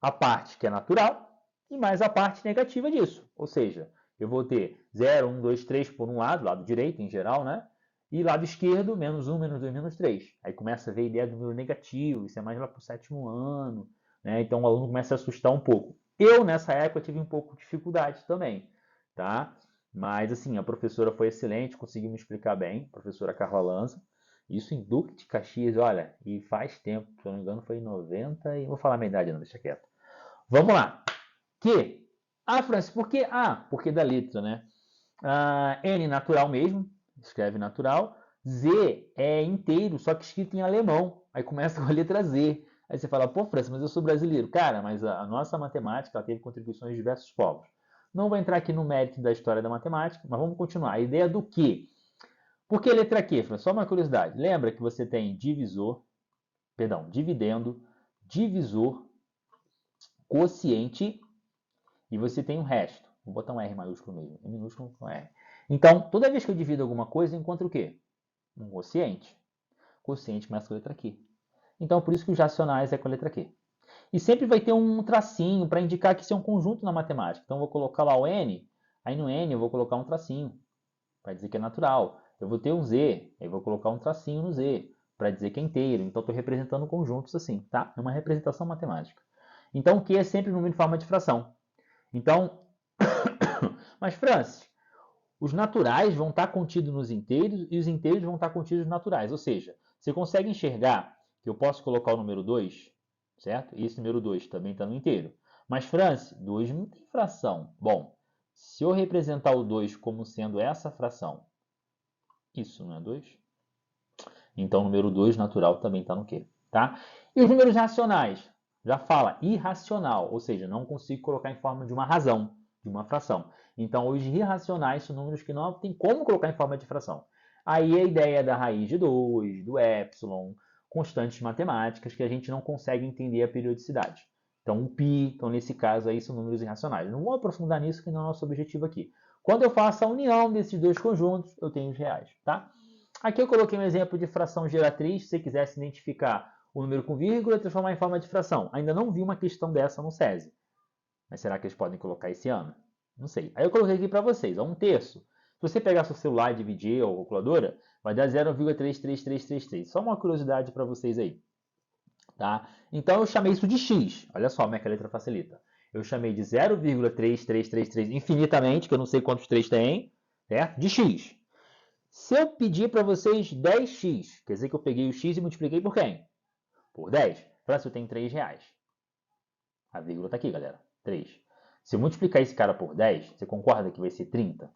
a parte que é natural e mais a parte negativa disso. Ou seja, eu vou ter 0, 1, 2, 3 por um lado direito em geral, né? E lado esquerdo, menos 1, menos 2, menos 3. Aí começa a ver a ideia do número negativo, isso é mais lá para o 7º ano, né? Então o aluno começa a assustar um pouco. Eu, nessa época, tive um pouco de dificuldade também, tá? Mas, assim, a professora foi excelente, conseguiu me explicar bem, a professora Carla Lanza. Isso em Duque de Caxias, olha, e faz tempo, se eu não me engano foi em 90, e vou falar a minha idade não, deixa quieto. Vamos lá. Francis, por que? Porque da letra, né? N natural mesmo, escreve natural. Z é inteiro, só que escrito em alemão. Aí começa com a letra Z. Aí você fala, pô, Francis, mas eu sou brasileiro. Cara, mas a nossa matemática ela teve contribuições de diversos povos. Não vou entrar aqui no mérito da história da matemática, mas vamos continuar. A ideia do quê? Por que letra Q, Francis? Só uma curiosidade. Lembra que você tem dividendo, divisor, quociente e você tem o resto. Vou botar um R maiúsculo mesmo, M minúsculo com R. Então, toda vez que eu divido alguma coisa, eu encontro o quê? Um quociente. Quociente começa com a letra Q. Então, por isso que os racionais é com a letra Q. E sempre vai ter um tracinho para indicar que isso é um conjunto na matemática. Então, eu vou colocar lá o N, aí no N eu vou colocar um tracinho, para dizer que é natural. Eu vou ter um Z, aí eu vou colocar um tracinho no Z, para dizer que é inteiro. Então, estou representando conjuntos assim, tá? É uma representação matemática. Então, o Q é sempre número em forma de fração. Então, mas Francis, os naturais vão estar contidos nos inteiros e os inteiros vão estar contidos nos naturais. Ou seja, você consegue enxergar que eu posso colocar o número 2, certo? E esse número 2 também está no inteiro. Mas, Francis, 2 não tem fração. Bom, se eu representar o 2 como sendo essa fração, isso não é 2? Então, o número 2 natural também está no quê? Tá? E os números racionais? Já fala irracional, ou seja, não consigo colocar em forma de uma razão, de uma fração. Então, os irracionais são números que não tem como colocar em forma de fração. Aí a ideia da raiz de 2, do epsilon, constantes matemáticas que a gente não consegue entender a periodicidade. Então, o π, então nesse caso aí são números irracionais. Não vou aprofundar nisso, que não é o nosso objetivo aqui. Quando eu faço a união desses dois conjuntos, eu tenho os reais, tá? Aqui eu coloquei um exemplo de fração geratriz, se você quisesse identificar o número com vírgula e transformar em forma de fração. Ainda não vi uma questão dessa no SESI. Mas será que eles podem colocar esse ano? Não sei. Aí eu coloquei aqui para vocês, 1/3. Se você pegar seu celular e dividir ou calculadora, vai dar 0,33333. Só uma curiosidade para vocês aí. Tá? Então eu chamei isso de x. Olha só como é que a letra facilita. Eu chamei de 0,3333 infinitamente, que eu não sei quantos 3 tem, certo? De x. Se eu pedir para vocês 10x, quer dizer que eu peguei o x e multipliquei por quem? Por 10. Francis, eu tenho 3 reais. A vírgula está aqui, galera. 3. Se eu multiplicar esse cara por 10, você concorda que vai ser 30?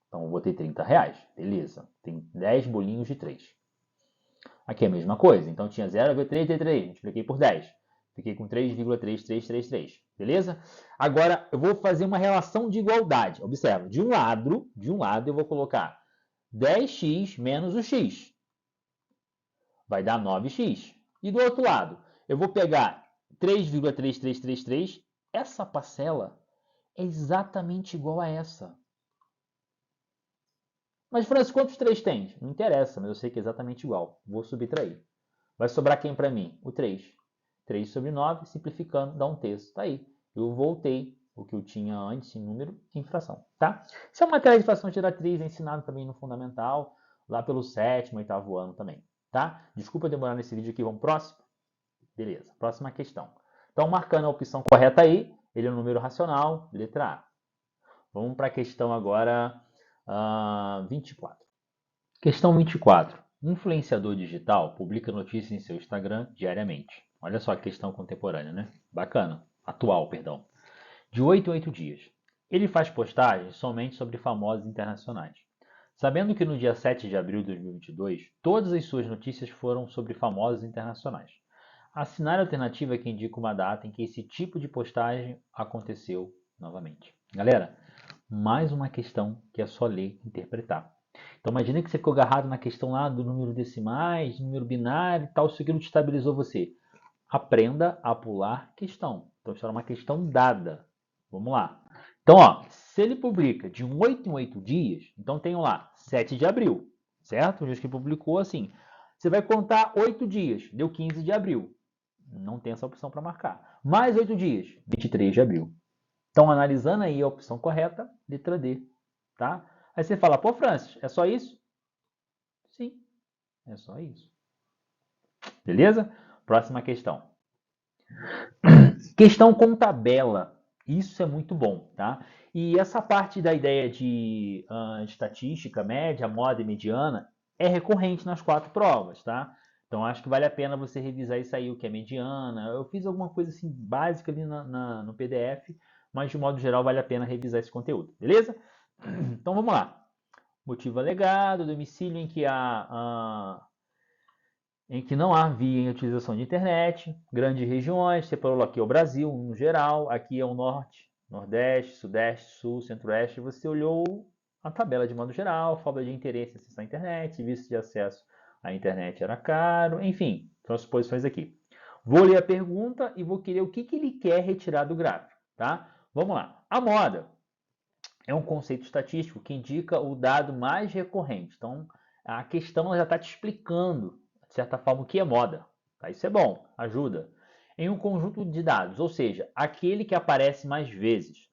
Então eu vou ter 30 reais. Beleza. Tem 10 bolinhos de 3. Aqui é a mesma coisa. Então tinha 0,333. Multipliquei por 10. Fiquei com 3,3333. Beleza? Agora eu vou fazer uma relação de igualdade. Observa. De um lado eu vou colocar 10x menos o x. Vai dar 9x. E do outro lado, eu vou pegar 3,3333. Essa parcela é exatamente igual a essa. Mas, Francis, quantos 3 tem? Não interessa, mas eu sei que é exatamente igual. Vou subtrair. Vai sobrar quem para mim? O 3. 3 sobre 9, simplificando, dá 1/3. Está aí. Eu voltei o que eu tinha antes em número em fração. Tá? Isso é uma matéria de fração geratriz ensinado também no Fundamental, lá pelo 7º, 8º ano também. Tá? Desculpa demorar nesse vídeo aqui, vamos próximo? Beleza, próxima questão. Então, marcando a opção correta aí, ele é um número racional, letra A. Vamos para a questão agora 24. Questão 24. Um influenciador digital publica notícias em seu Instagram diariamente. Olha só a questão contemporânea, né? Bacana. Atual, perdão. De 8 em 8 dias. Ele faz postagens somente sobre famosos internacionais. Sabendo que no dia 7 de abril de 2022, todas as suas notícias foram sobre famosos internacionais. Assinar a alternativa que indica uma data em que esse tipo de postagem aconteceu novamente. Galera, mais uma questão que é só ler e interpretar. Então imagine que você ficou agarrado na questão lá do número decimais, número binário e tal, isso aquilo destabilizou você. Aprenda a pular questão. Então isso era uma questão dada. Vamos lá. Então, ó, se ele publica de 8 em 8 dias, então tenho lá 7 de abril, certo? O dia que publicou assim. Você vai contar 8 dias, deu 15 de abril. Não tem essa opção para marcar. Mais 8 dias, 23 de abril. Então, analisando aí a opção correta, letra D, tá? Aí você fala, pô, Francis, é só isso? Sim, é só isso. Beleza? Próxima questão. Questão com tabela. Isso é muito bom, tá? E essa parte da ideia de estatística, média, moda e mediana é recorrente nas 4 provas, tá? Então acho que vale a pena você revisar isso aí, o que é mediana. Eu fiz alguma coisa assim básica ali no PDF, mas de modo geral vale a pena revisar esse conteúdo, beleza? Então vamos lá. Motivo alegado, domicílio em que não há via em utilização de internet, grandes regiões, separou aqui é o Brasil no geral, aqui é o norte, nordeste, sudeste, sul, centro-oeste, você olhou a tabela de modo geral, falta de interesse em acessar a internet, serviço de acesso à internet era caro, enfim, são as posições aqui. Vou ler a pergunta e vou querer o que ele quer retirar do gráfico, tá? Vamos lá. A moda é um conceito estatístico que indica o dado mais recorrente. Então, a questão já está te explicando, de certa forma, o que é moda. Tá? Isso é bom, ajuda. Em um conjunto de dados, ou seja, aquele que aparece mais vezes.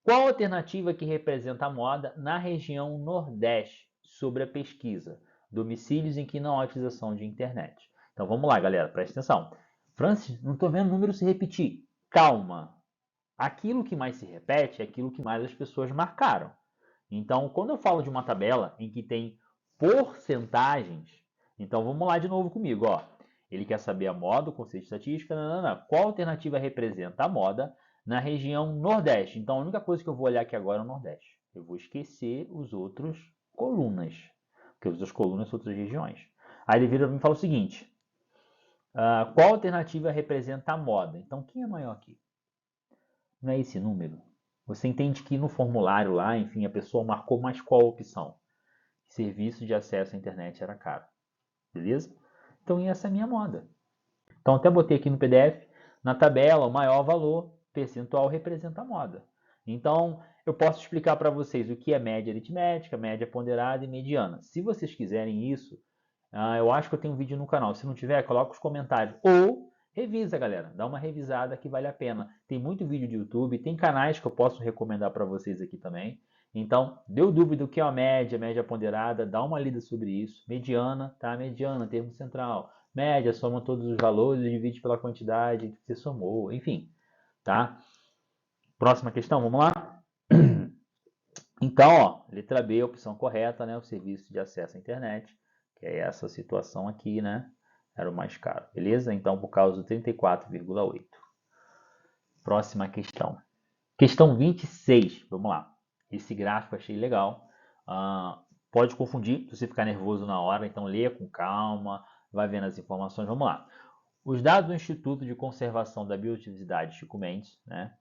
Qual a alternativa que representa a moda na região Nordeste sobre a pesquisa? Domicílios em que não há utilização de internet. Então vamos lá, galera, presta atenção. Francis, não estou vendo o número se repetir. Calma. Aquilo que mais se repete é aquilo que mais as pessoas marcaram. Então, quando eu falo de uma tabela em que tem porcentagens, então vamos lá de novo comigo, ó. Ele quer saber a moda, o conceito de estatística, qual alternativa representa a moda na região Nordeste. Então, a única coisa que eu vou olhar aqui agora é o Nordeste. Eu vou esquecer os outros colunas, porque as outras colunas são outras regiões. Aí ele vira para mim e fala o seguinte, qual alternativa representa a moda? Então, quem é maior aqui? Não é esse número. Você entende que no formulário lá, enfim, a pessoa marcou mais qual opção? Serviço de acesso à internet era caro. Beleza? Então, essa é a minha moda. Então, até botei aqui no PDF, na tabela, o maior valor percentual representa a moda. Então, eu posso explicar para vocês o que é média aritmética, média ponderada e mediana. Se vocês quiserem isso, eu acho que eu tenho um vídeo no canal. Se não tiver, coloca os comentários. Ou revisa, galera. Dá uma revisada que vale a pena. Tem muito vídeo de YouTube, tem canais que eu posso recomendar para vocês aqui também. Então, deu dúvida do que é a média ponderada, dá uma lida sobre isso. Mediana, tá? Mediana, termo central. Média, soma todos os valores e divide pela quantidade que você somou. Enfim, tá? Próxima questão, vamos lá? Então, ó, letra B, opção correta, né? O serviço de acesso à internet, que é essa situação aqui, né? Era o mais caro, beleza? Então, por causa do 34,8. Próxima questão. Questão 26, vamos lá. Esse gráfico achei legal. Pode confundir se você ficar nervoso na hora, então leia com calma, vai vendo as informações. Vamos lá. Os dados do Instituto de Conservação da Biodiversidade Chico Mendes, né?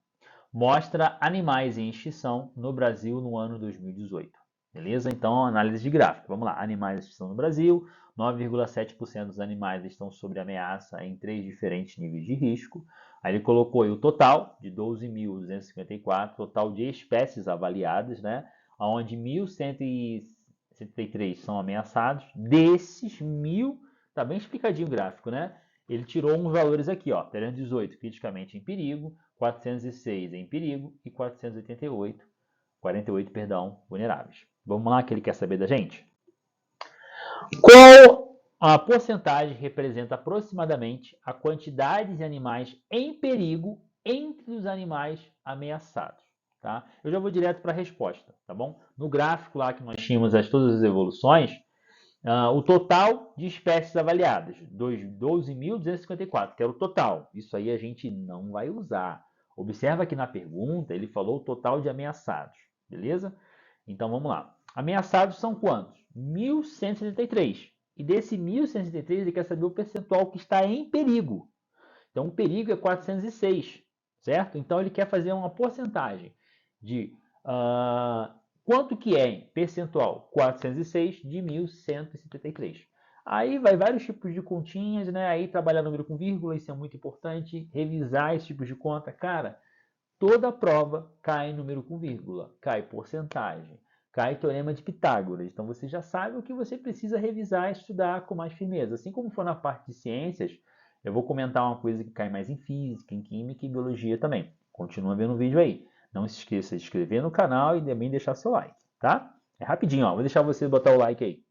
Mostra animais em extinção no Brasil no ano 2018. Beleza? Então, análise de gráfico. Vamos lá. Animais em extinção no Brasil. 9,7% dos animais estão sob ameaça em 3 diferentes níveis de risco. Aí ele colocou aí o total de 12.254, total de espécies avaliadas, né? Onde 1.173 são ameaçados. Desses 1.000, tá bem explicadinho o gráfico, né? Ele tirou uns valores aqui, ó. 318 criticamente em perigo, 406 em perigo e 48, vulneráveis. Vamos lá que ele quer saber da gente? Qual a porcentagem representa aproximadamente a quantidade de animais em perigo entre os animais ameaçados? Tá? Eu já vou direto para a resposta, tá bom? No gráfico lá que nós tínhamos todas as evoluções, o total de espécies avaliadas, 12.254, que era o total. Isso aí a gente não vai usar. Observa que na pergunta ele falou o total de ameaçados, beleza? Então vamos lá. Ameaçados são quantos? 1.173. E desse 1.173 ele quer saber o percentual que está em perigo. Então o perigo é 406, certo? Então ele quer fazer uma porcentagem de quanto que é em percentual? 406 de 1.173. Aí vai vários tipos de continhas, né? Aí trabalhar número com vírgula, isso é muito importante. Revisar esses tipos de conta. Cara, toda prova cai número com vírgula, cai porcentagem, cai Teorema de Pitágoras. Então você já sabe o que você precisa revisar e estudar com mais firmeza. Assim como for na parte de ciências, eu vou comentar uma coisa que cai mais em física, em química e biologia também. Continua vendo o vídeo aí. Não se esqueça de se inscrever no canal e também deixar seu like, tá? É rapidinho, ó. Vou deixar você botar o like aí.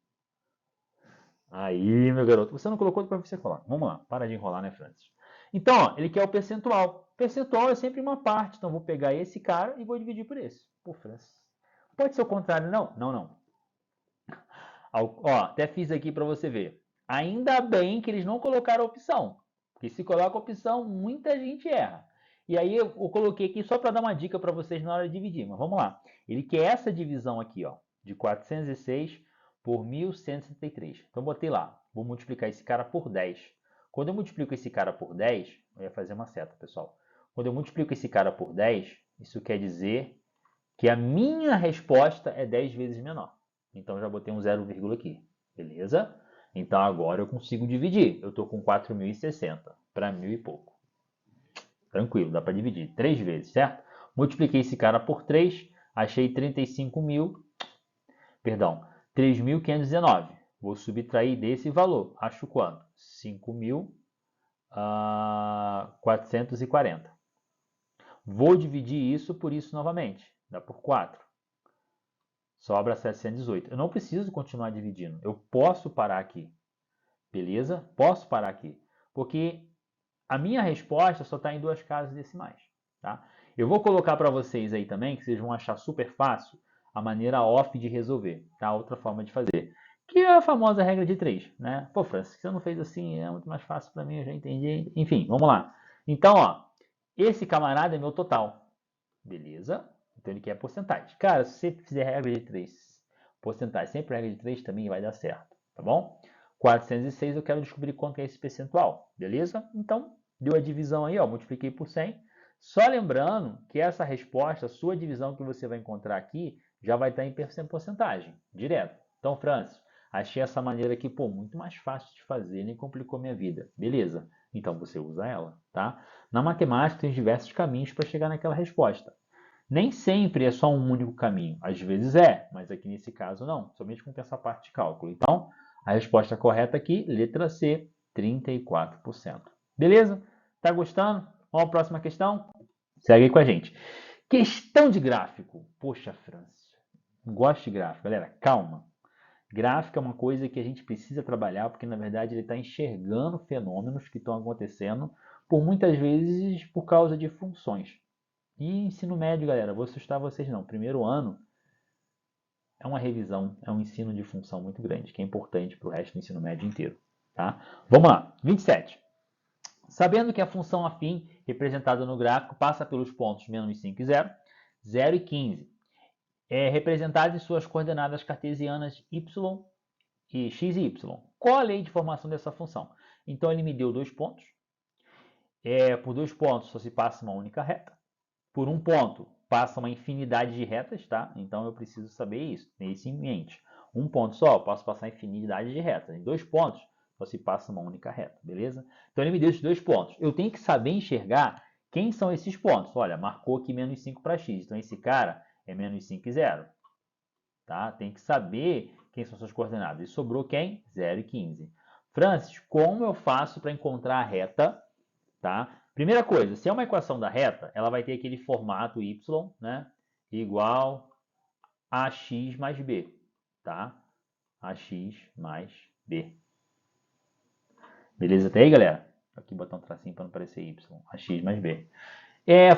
Aí, meu garoto. Você não colocou para você colar. Vamos lá. Para de enrolar, né, Francis? Então, ó, ele quer o percentual. Percentual é sempre uma parte. Então, vou pegar esse cara e vou dividir por esse. Pô, Francis. Pode ser o contrário, não? Não, não. Ó, até fiz aqui para você ver. Ainda bem que eles não colocaram a opção. Porque se coloca a opção, muita gente erra. E aí eu coloquei aqui só para dar uma dica para vocês na hora de dividir. Mas vamos lá. Ele quer essa divisão aqui, ó, de 406 por 1163. Então botei lá. Vou multiplicar esse cara por 10. Quando eu multiplico esse cara por 10, eu ia fazer uma seta, pessoal. Quando eu multiplico esse cara por 10, isso quer dizer que a minha resposta é 10 vezes menor. Então já botei um 0, aqui. Beleza? Então agora eu consigo dividir. Eu estou com 4.060 para 1.000 e pouco. Tranquilo, dá para dividir. 3 vezes, certo? Multipliquei esse cara por 3, achei 3.519. Vou subtrair desse valor. Acho quanto? 5.440. Vou dividir isso por isso novamente. Dá por 4. Sobra 718. Eu não preciso continuar dividindo. Eu posso parar aqui. Beleza? Posso parar aqui. Porque a minha resposta só está em 2 casas decimais. Tá? Eu vou colocar para vocês aí também, que vocês vão achar super fácil, a maneira off de resolver. Tá? Outra forma de fazer. Que é a famosa regra de 3. Né? Pô, Francis, você não fez assim, é muito mais fácil para mim, eu já entendi. Enfim, vamos lá. Então, ó, esse camarada é meu total. Beleza? Então ele quer porcentagem. Cara, se você fizer regra de 3, porcentagem sempre regra de 3 também vai dar certo. Tá bom? 406 eu quero descobrir quanto é esse percentual. Beleza? Então, deu a divisão aí, ó, multipliquei por 100. Só lembrando que essa resposta, a sua divisão que você vai encontrar aqui, já vai estar em porcentagem, direto. Então, Francis, achei essa maneira aqui, pô, muito mais fácil de fazer, nem complicou minha vida. Beleza? Então você usa ela, tá? Na matemática tem diversos caminhos para chegar naquela resposta. Nem sempre é só um único caminho. Às vezes é, mas aqui nesse caso não. Somente com essa parte de cálculo. Então, a resposta correta aqui, letra C, 34%. Beleza? Tá gostando? Vamos à próxima questão? Segue aí com a gente. Questão de gráfico. Poxa, Francis, gosto de gráfico. Galera, calma. Gráfico é uma coisa que a gente precisa trabalhar, porque na verdade ele está enxergando fenômenos que estão acontecendo, por muitas vezes por causa de funções. E ensino médio, galera, vou assustar vocês não. Primeiro ano é uma revisão, é um ensino de função muito grande, que é importante para o resto do ensino médio inteiro. Tá? Vamos lá, 27. Sabendo que a função afim representada no gráfico passa pelos pontos menos 5 e 0, 0 e 15, é representada em suas coordenadas cartesianas y e x e y. Qual a lei de formação dessa função? Então ele me deu 2 pontos. Por 2 pontos só se passa uma única reta. Por um ponto, passa uma infinidade de retas, tá? Então eu preciso saber isso, ter isso em mente. Um ponto só, eu posso passar infinidade de retas. Em 2 pontos, só se passa uma única reta, beleza? Então ele me deu esses 2 pontos. Eu tenho que saber enxergar quem são esses pontos. Olha, marcou aqui menos 5 para x. Então esse cara é menos 5 e 0. Tá? Tem que saber quem são suas coordenadas. E sobrou quem? 0 e 15. Francis, como eu faço para encontrar a reta? Tá? Primeira coisa, se é uma equação da reta, ela vai ter aquele formato y, né, igual a x mais b, tá? Ax mais b. Beleza até aí, galera? Vou aqui botar um tracinho para não parecer y. Ax mais b.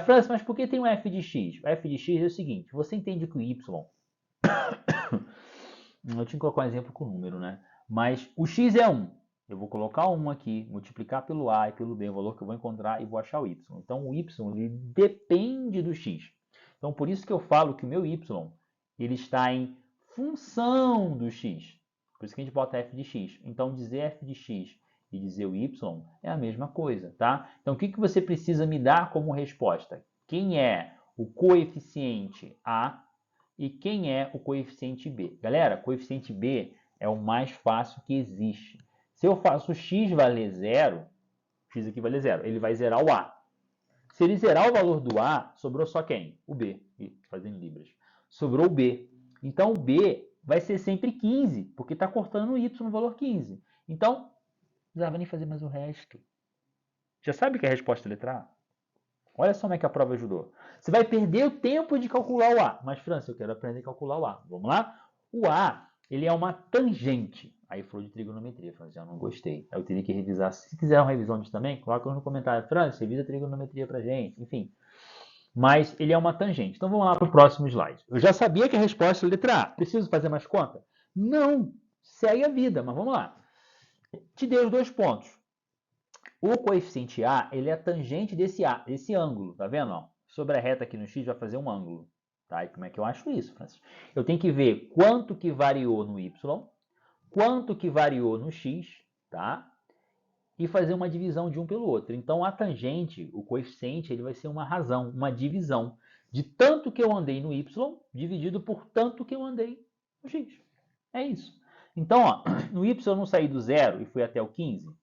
Francis, mas por que tem um f de x? O f de x é o seguinte, você entende que o y... Eu tinha que colocar um exemplo com número, né? Mas o x é 1. Eu vou colocar 1 aqui, multiplicar pelo a e pelo b, o valor que eu vou encontrar, e vou achar o y. Então, o y ele depende do x. Então, por isso que eu falo que o meu y ele está em função do x. Por isso que a gente bota f de x. Então, dizer f de x e dizer o y é a mesma coisa, tá? Então, o que você precisa me dar como resposta? Quem é o coeficiente a e quem é o coeficiente b? Galera, coeficiente b é o mais fácil que existe. Se eu faço x valer 0, x aqui vale 0, ele vai zerar o a. Se ele zerar o valor do a, sobrou só quem? O b. Fazendo libras. Sobrou o b. Então, o B vai ser sempre 15, porque está cortando o Y no valor 15. Então, não precisava nem fazer mais o resto. Já sabe que é a resposta é letra A? Olha só como é que a prova ajudou. Você vai perder o tempo de calcular o A. Mas, França, eu quero aprender a calcular o A. Vamos lá? O A, ele é uma tangente. Aí falou de trigonometria, França, já não gostei. Aí eu teria que revisar. Se quiser uma revisão disso também, coloca no comentário. França, revisa a trigonometria pra gente. Enfim. Mas ele é uma tangente. Então vamos lá para o próximo slide. Eu já sabia que a resposta é letra A. Preciso fazer mais conta? Não. Segue a vida, mas vamos lá. Te dei os 2 pontos. O coeficiente A, ele é tangente desse A, desse ângulo, tá vendo? Ó, sobre a reta aqui no X vai fazer um ângulo. Tá? E como é que eu acho isso, Francis? Eu tenho que ver quanto que variou no Y, quanto que variou no X, tá? E fazer uma divisão de um pelo outro. Então, a tangente, o coeficiente, ele vai ser uma razão, uma divisão de tanto que eu andei no Y, dividido por tanto que eu andei no X. É isso. Então, ó, no Y eu não saí do 0 e fui até o 15.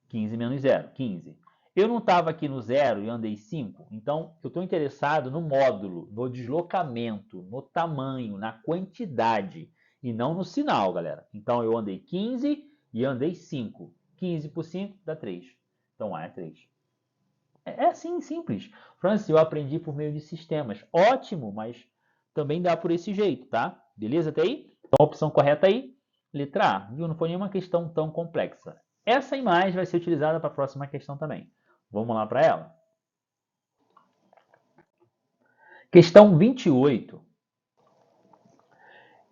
15 menos 0, 15. Eu não estava aqui no 0 e andei 5, então eu estou interessado no módulo, no deslocamento, no tamanho, na quantidade e não no sinal, galera. Então eu andei 15 e andei 5. 15 por 5 dá 3. Então A é 3. É assim, simples. Francis, eu aprendi por meio de sistemas. Ótimo, mas também dá por esse jeito, tá? Beleza até aí? Então a opção correta aí, letra A. Viu? Não foi nenhuma questão tão complexa. Essa imagem vai ser utilizada para a próxima questão também. Vamos lá para ela. Questão 28.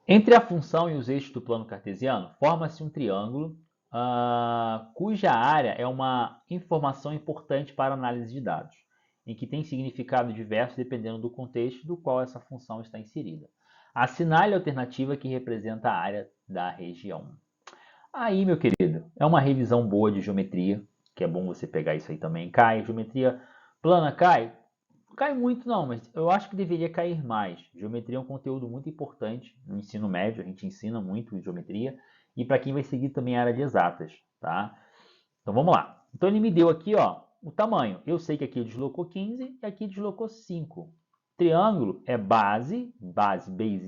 Entre a função e os eixos do plano cartesiano, forma-se um triângulo cuja área é uma informação importante para a análise de dados, em que tem significado diverso dependendo do contexto do qual essa função está inserida. Assinale a alternativa que representa a área da região. Aí, meu querido, é uma revisão boa de geometria, que é bom você pegar isso aí também. Cai, geometria plana cai? Cai muito não, mas eu acho que deveria cair mais. Geometria é um conteúdo muito importante no ensino médio, a gente ensina muito geometria, e para quem vai seguir também a área de exatas, tá? Então vamos lá. Então ele me deu aqui, ó, o tamanho. Eu sei que aqui deslocou 15 e aqui deslocou 5. Triângulo é base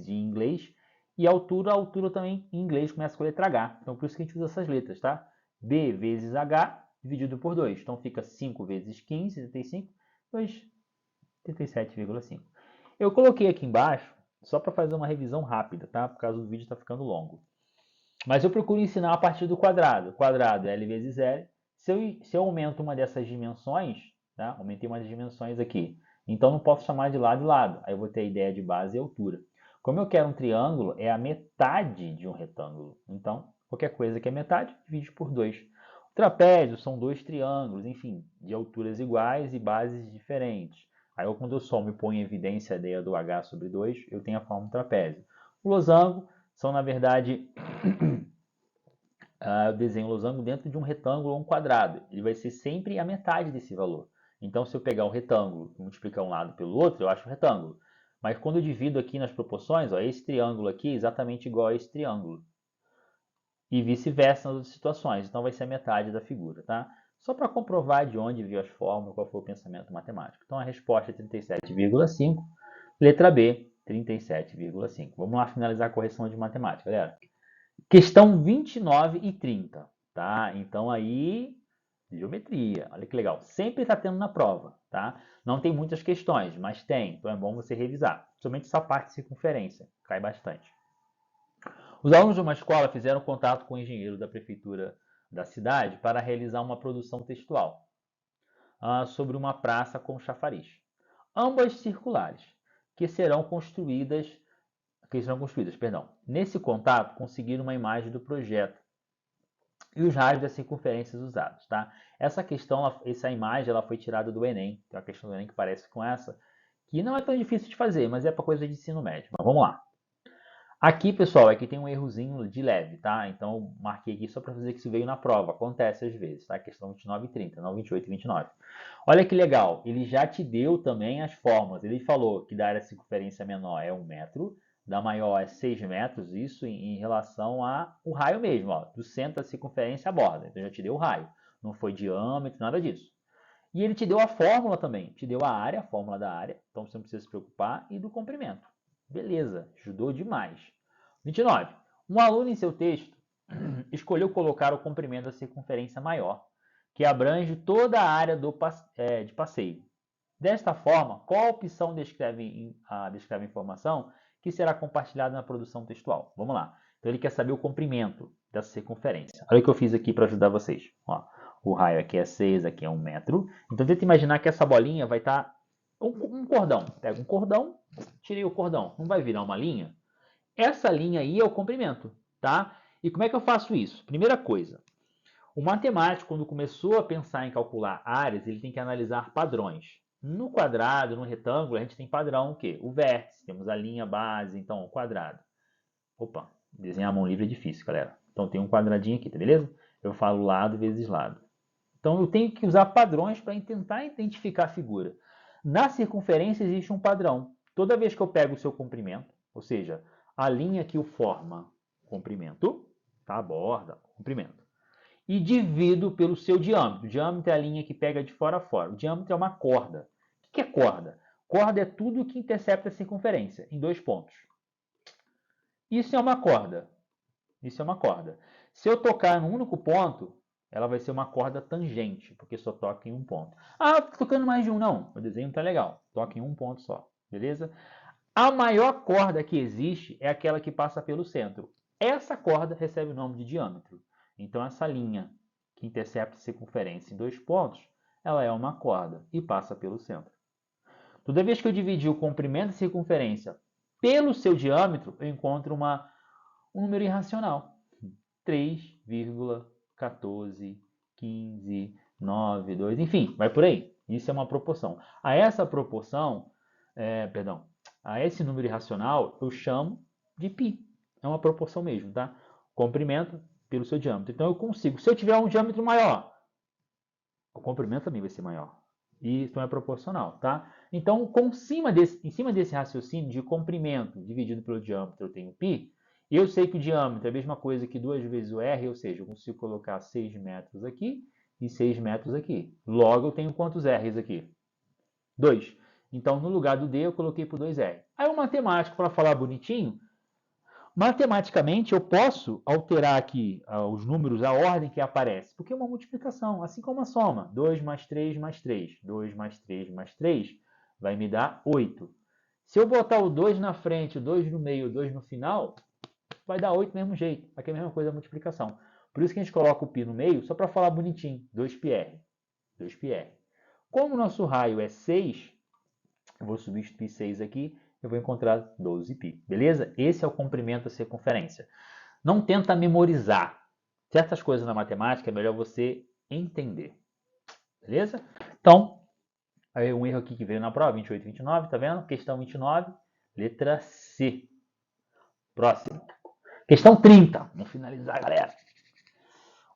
de inglês, e a altura também em inglês começa com a letra H. Então por isso que a gente usa essas letras, tá? B vezes H dividido por 2. Então fica 5 vezes 15, 75, 37,5. Eu coloquei aqui embaixo só para fazer uma revisão rápida, tá? Por causa do vídeo está ficando longo. Mas eu procuro ensinar a partir do quadrado. Quadrado é L vezes L. Se eu aumento uma dessas dimensões, tá? Aumentei uma das dimensões aqui. Então não posso chamar de lado e lado. Aí eu vou ter a ideia de base e altura. Como eu quero um triângulo, é a metade de um retângulo. Então, qualquer coisa que é metade, divide por 2. O trapézio são 2 triângulos, enfim, de alturas iguais e bases diferentes. Aí quando eu somo e ponho em evidência a ideia do H sobre 2, eu tenho a forma do trapézio. O losango são, na verdade, eu desenho o losango dentro de um retângulo ou um quadrado. Ele vai ser sempre a metade desse valor. Então, se eu pegar um retângulo e multiplicar um lado pelo outro, eu acho um retângulo. Mas quando eu divido aqui nas proporções, ó, esse triângulo aqui é exatamente igual a esse triângulo. E vice-versa nas outras situações. Então, vai ser a metade da figura, tá? Só para comprovar de onde veio as fórmulas, qual foi o pensamento matemático. Então, a resposta é 37,5. Letra B, 37,5. Vamos lá finalizar a correção de matemática, galera. Questão 29 e 30, tá? Então aí, geometria, olha que legal. Sempre está tendo na prova, tá? Não tem muitas questões, mas tem, então é bom você revisar. Somente essa parte de circunferência, cai bastante. Os alunos de uma escola fizeram contato com o engenheiro da prefeitura da cidade para realizar uma produção textual sobre uma praça com chafariz. Ambas circulares, que serão construídas. Nesse contato, conseguiram uma imagem do projeto e os raios das circunferências usados, tá? Essa questão, essa imagem, ela foi tirada do Enem. Tem uma questão do Enem que parece com essa, que não é tão difícil de fazer, mas é para coisa de ensino médio. Mas vamos lá. Aqui, pessoal, aqui tem um errozinho de leve, tá? Então, eu marquei aqui só para dizer que isso veio na prova. Acontece às vezes, tá? Questão 29 e 30, não 28 e 29. Olha que legal, ele já te deu também as fórmulas. Ele falou que da área de circunferência menor é 1 metro, da maior é 6 metros, isso em relação ao raio mesmo, ó, do centro da circunferência à borda. Então já te deu o raio, não foi diâmetro, nada disso. E ele te deu a fórmula também, te deu a área, a fórmula da área, então você não precisa se preocupar, e do comprimento. Beleza, ajudou demais. 29. Um aluno em seu texto escolheu colocar o comprimento da circunferência maior, que abrange toda a área de passeio. Desta forma, qual opção descreve a informação que será compartilhada na produção textual? Vamos lá. Então ele quer saber o comprimento dessa circunferência. Olha o que eu fiz aqui para ajudar vocês. Ó, o raio aqui é 6, aqui é 1 metro. Então tenta imaginar que essa bolinha vai estar um cordão. Pega um cordão, tirei o cordão. Não vai virar uma linha? Essa linha aí é o comprimento, tá? E como é que eu faço isso? Primeira coisa, o matemático, quando começou a pensar em calcular áreas, ele tem que analisar padrões. No quadrado, no retângulo, a gente tem padrão o quê? O vértice, temos a linha base, então o quadrado. Opa, desenhar a mão livre é difícil, galera. Então tem um quadradinho aqui, tá beleza? Eu falo lado vezes lado. Então eu tenho que usar padrões para tentar identificar a figura. Na circunferência existe um padrão. Toda vez que eu pego o seu comprimento, ou seja, a linha que o forma, comprimento, tá? A borda, comprimento, e divido pelo seu diâmetro. O diâmetro é a linha que pega de fora a fora. O diâmetro é uma corda. O que é corda? Corda é tudo que intercepta a circunferência, em 2 pontos. Isso é uma corda. Isso é uma corda. Se eu tocar num único ponto, ela vai ser uma corda tangente, porque só toca em um ponto. Ah, tô tocando mais de um. Não, o desenho tá legal. Toca em um ponto só, beleza? A maior corda que existe é aquela que passa pelo centro. Essa corda recebe o nome de diâmetro. Então, essa linha que intercepta a circunferência em 2 pontos, ela é uma corda e passa pelo centro. Toda vez que eu dividir o comprimento da circunferência pelo seu diâmetro, eu encontro um número irracional. 3,141592, enfim, vai por aí. Isso é uma proporção. A essa proporção, a esse número irracional, eu chamo de π. É uma proporção mesmo, tá? Comprimento pelo seu diâmetro. Então eu consigo, se eu tiver um diâmetro maior, o comprimento também vai ser maior. E isso é proporcional, tá? Então, em cima desse raciocínio de comprimento dividido pelo diâmetro, eu tenho π. Eu sei que o diâmetro é a mesma coisa que 2 vezes o r, ou seja, eu consigo colocar 6 metros aqui e 6 metros aqui. Logo, eu tenho quantos r's aqui? 2. Então, no lugar do d, eu coloquei por 2r. Aí o matemático, para falar bonitinho, matematicamente eu posso alterar aqui os números, a ordem que aparece, porque é uma multiplicação, assim como a soma. 2 mais 3 mais 3. 2 mais 3 mais 3 vai me dar 8. Se eu botar o 2 na frente, o 2 no meio, o 2 no final, vai dar 8 do mesmo jeito. Aqui é a mesma coisa a multiplicação. Por isso que a gente coloca o π no meio, só para falar bonitinho. 2πr. 2πr. Como o nosso raio é 6, eu vou substituir 6 aqui, eu vou encontrar 12π. Beleza? Esse é o comprimento da circunferência. Não tenta memorizar. Certas coisas na matemática é melhor você entender. Beleza? Então, aí um erro aqui que veio na prova, 28 e 29, tá vendo? Questão 29, letra C. Próximo. Questão 30. Vamos finalizar, galera.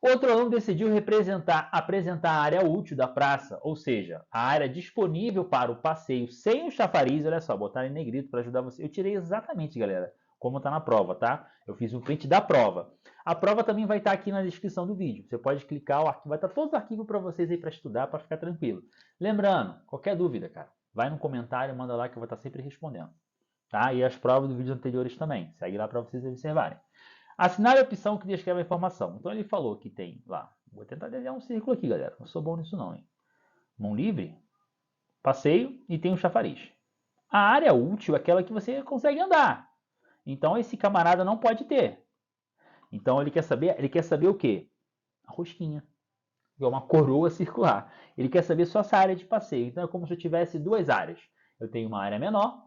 Outro aluno decidiu apresentar a área útil da praça, ou seja, a área disponível para o passeio sem o chafariz. Olha só, botar em negrito para ajudar você. Eu tirei exatamente, galera, como está na prova, tá? Eu fiz um print da prova. A prova também vai estar aqui na descrição do vídeo. Você pode clicar, o arquivo vai estar todo o arquivo para vocês aí para estudar, para ficar tranquilo. Lembrando, qualquer dúvida, cara, vai no comentário, manda lá que eu vou estar sempre respondendo. Tá? E as provas dos vídeos anteriores também. Segue lá para vocês observarem. Assinale a opção que descreve a informação. Então ele falou que tem lá. Vou tentar desenhar um círculo aqui, galera. Não sou bom nisso não, hein? Mão livre, passeio e tem um chafariz. A área útil é aquela que você consegue andar. Então esse camarada não pode ter. Então ele quer saber o quê? A rosquinha. É uma coroa circular. Ele quer saber só essa área de passeio. Então é como se eu tivesse 2 áreas. Eu tenho uma área menor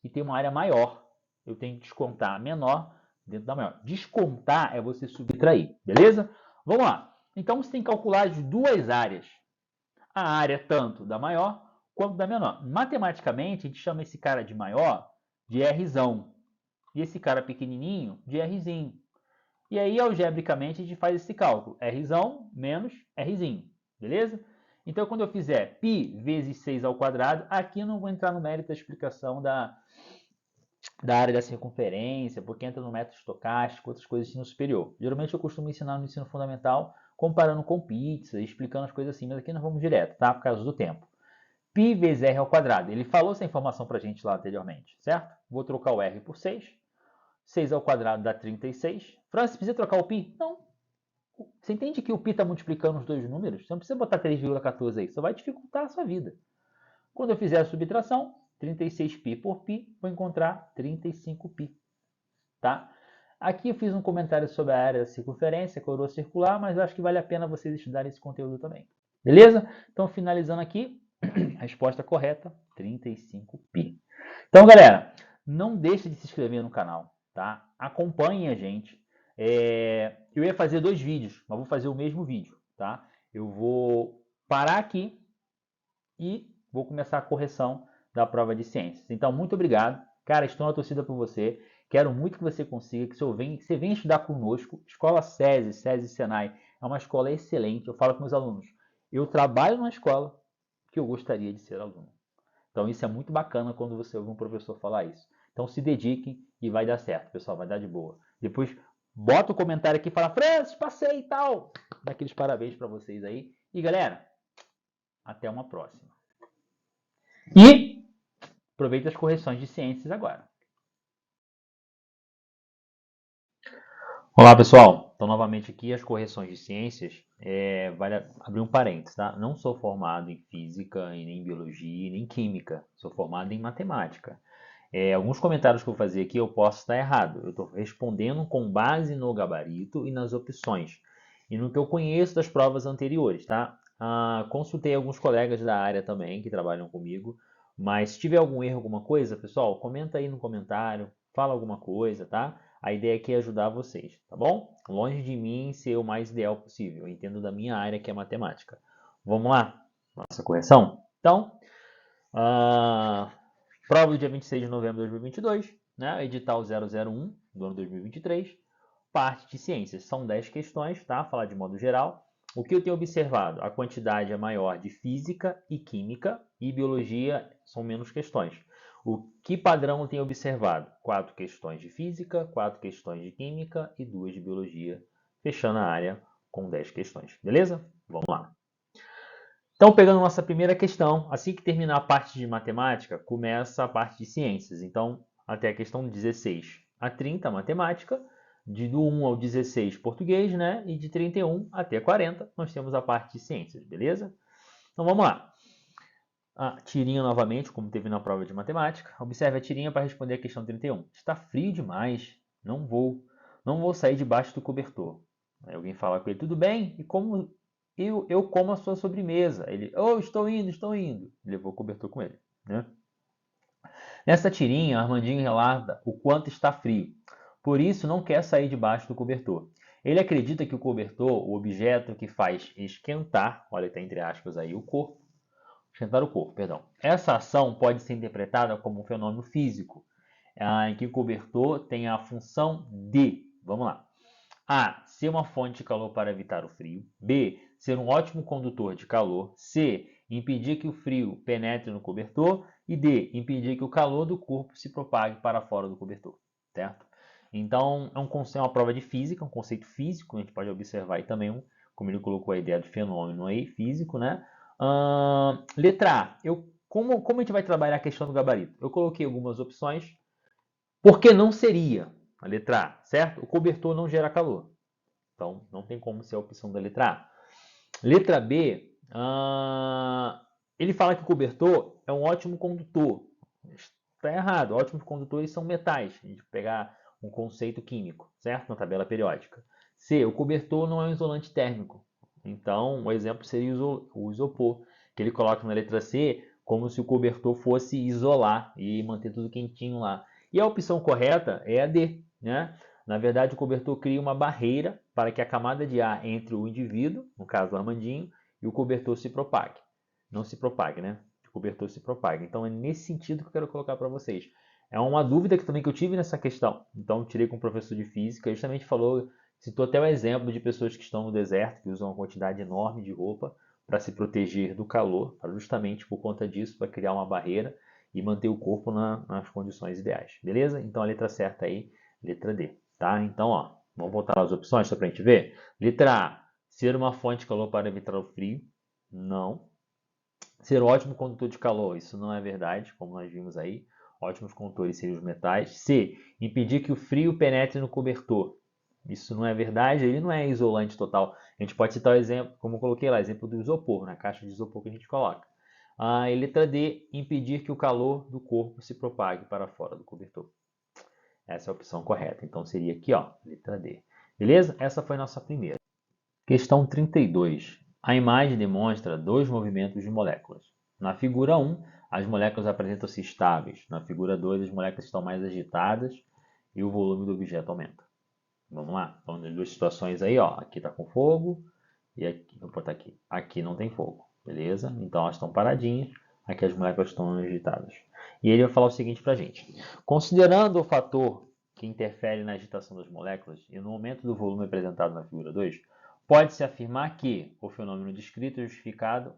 e tenho uma área maior. Eu tenho que descontar a menor dentro da maior. Descontar é você subtrair, beleza? Vamos lá. Então você tem que calcular as 2 áreas. A área tanto da maior quanto da menor. Matematicamente, a gente chama esse cara de maior de Rzão. E esse cara pequenininho de Rzinho. E aí, algebricamente, a gente faz esse cálculo. Rzão menos Rzinho. Beleza? Então, quando eu fizer π vezes 6 ao quadrado, aqui eu não vou entrar no mérito da explicação da área da circunferência, porque entra no método estocástico, outras coisas de ensino superior. Geralmente eu costumo ensinar no ensino fundamental, comparando com pizza, explicando as coisas assim, mas aqui nós vamos direto, tá? Por causa do tempo. π vezes r ao quadrado. Ele falou essa informação para a gente lá anteriormente, certo? Vou trocar o r por 6. 6 ao quadrado dá 36. Francis, precisa trocar o π? Não. Você entende que o π está multiplicando os dois números? Você não precisa botar 3,14 aí. Só vai dificultar a sua vida. Quando eu fizer a subtração, 36π por π, vou encontrar 35π. Tá? Aqui eu fiz um comentário sobre a área da circunferência, coroa circular, mas eu acho que vale a pena vocês estudarem esse conteúdo também. Beleza? Então, finalizando aqui, a resposta correta, 35π. Então, galera, não deixe de se inscrever no canal, tá? Acompanhem a gente. Eu ia fazer 2 vídeos, mas vou fazer o mesmo vídeo, tá? Eu vou parar aqui e vou começar a correção da prova de ciências. Então, muito obrigado. Cara, estou na torcida por você. Quero muito que você consiga, que você venha estudar conosco. Escola SESI, SESI Senai, é uma escola excelente. Eu falo com meus alunos, eu trabalho numa escola que eu gostaria de ser aluno. Então, isso é muito bacana quando você ouve um professor falar isso. Então, se dediquem e vai dar certo, pessoal, vai dar de boa. Depois, bota o comentário aqui e fala, Francis, passei e tal. Dá aqueles parabéns para vocês aí. E, galera, até uma próxima. E aproveita as correções de ciências agora. Olá, pessoal. Então, novamente aqui as correções de ciências. Vale abrir um parênteses, tá? Não sou formado em física, e nem em biologia, nem em química. Sou formado em matemática. Alguns comentários que eu vou fazer aqui eu posso estar errado. Eu estou respondendo com base no gabarito e nas opções. E no que eu conheço das provas anteriores, tá? Consultei alguns colegas da área também que trabalham comigo. Mas se tiver algum erro, alguma coisa, pessoal, comenta aí no comentário, fala alguma coisa, tá? A ideia aqui é ajudar vocês, tá bom? Longe de mim ser o mais ideal possível. Eu entendo da minha área, que é matemática. Vamos lá? Nossa correção? Então, prova do dia 26 de novembro de 2022, né? Edital 001 do ano 2023. Parte de ciências. São 10 questões, tá? Falar de modo geral. O que eu tenho observado? A quantidade é maior de física e química e biologia são menos questões. O que padrão eu tenho observado? 4 questões de física, 4 questões de química e 2 de biologia, fechando a área com 10 questões. Beleza? Vamos lá. Então, pegando nossa primeira questão, assim que terminar a parte de matemática, começa a parte de ciências. Então, até a questão 16 a 30, matemática. Do 1 ao 16, português, né? E de 31 até 40, nós temos a parte de ciências, beleza? Então, vamos lá. A tirinha novamente, como teve na prova de matemática. Observe a tirinha para responder a questão 31. Está frio demais. Não vou sair debaixo do cobertor. Aí alguém fala com ele, tudo bem? E como eu como a sua sobremesa? Ele, estou indo. Levou o cobertor com ele, né? Nessa tirinha, Armandinho relata o quanto está frio. Por isso, não quer sair debaixo do cobertor. Ele acredita que o cobertor, o objeto que faz esquentar, olha, está entre aspas aí, o corpo, esquentar o corpo, perdão. Essa ação pode ser interpretada como um fenômeno físico, em que o cobertor tem a função de, vamos lá, A, ser uma fonte de calor para evitar o frio, B, ser um ótimo condutor de calor, C, impedir que o frio penetre no cobertor e D, impedir que o calor do corpo se propague para fora do cobertor, certo? Então, é uma prova de física, um conceito físico, a gente pode observar aí também, como ele colocou a ideia de fenômeno aí, físico, né? Letra A, como a gente vai trabalhar a questão do gabarito? Eu coloquei algumas opções, porque não seria a letra A, certo? O cobertor não gera calor, então não tem como ser a opção da letra A. Letra B, ele fala que o cobertor é um ótimo condutor. Está errado, ótimos condutores são metais, a gente pegar um conceito químico, certo? Na tabela periódica. C, o cobertor não é um isolante térmico. Então, o exemplo seria o isopor, que ele coloca na letra C como se o cobertor fosse isolar e manter tudo quentinho lá. E a opção correta é a D, né? Na verdade, o cobertor cria uma barreira para que a camada de ar entre o indivíduo, no caso o Armandinho, e o cobertor se propague. Não se propague, né? O cobertor se propague. Então, é nesse sentido que eu quero colocar para vocês. É uma dúvida que eu tive nessa questão. Então, tirei com o professor de física, ele justamente citou até o exemplo de pessoas que estão no deserto, que usam uma quantidade enorme de roupa para se proteger do calor, justamente por conta disso, para criar uma barreira e manter o corpo nas condições ideais. Beleza? Então, a letra certa aí, letra D. Tá? Então, vamos voltar às opções só para a gente ver. Letra A, ser uma fonte de calor para evitar o frio. Não. ser ótimo condutor de calor. Isso não é verdade, como nós vimos aí. Ótimos condutores seriam os metais. C. Impedir que o frio penetre no cobertor. Isso não é verdade, ele não é isolante total. A gente pode citar o exemplo, como eu coloquei lá, exemplo do isopor, na caixa de isopor que a gente coloca. E letra D. Impedir que o calor do corpo se propague para fora do cobertor. Essa é a opção correta. Então seria aqui, ó, letra D. Beleza? Essa foi a nossa primeira. Questão 32. A imagem demonstra dois movimentos de moléculas. Na figura 1, as moléculas apresentam-se estáveis. Na figura 2, as moléculas estão mais agitadas e o volume do objeto aumenta. Vamos lá? Então, nas duas situações aí, ó, aqui está com fogo e aqui, vou botar aqui. Aqui não tem fogo, beleza? Então, elas estão paradinhas. Aqui as moléculas estão agitadas. E ele vai falar o seguinte para a gente. Considerando o fator que interfere na agitação das moléculas e no aumento do volume apresentado na figura 2, pode-se afirmar que o fenômeno descrito e justificado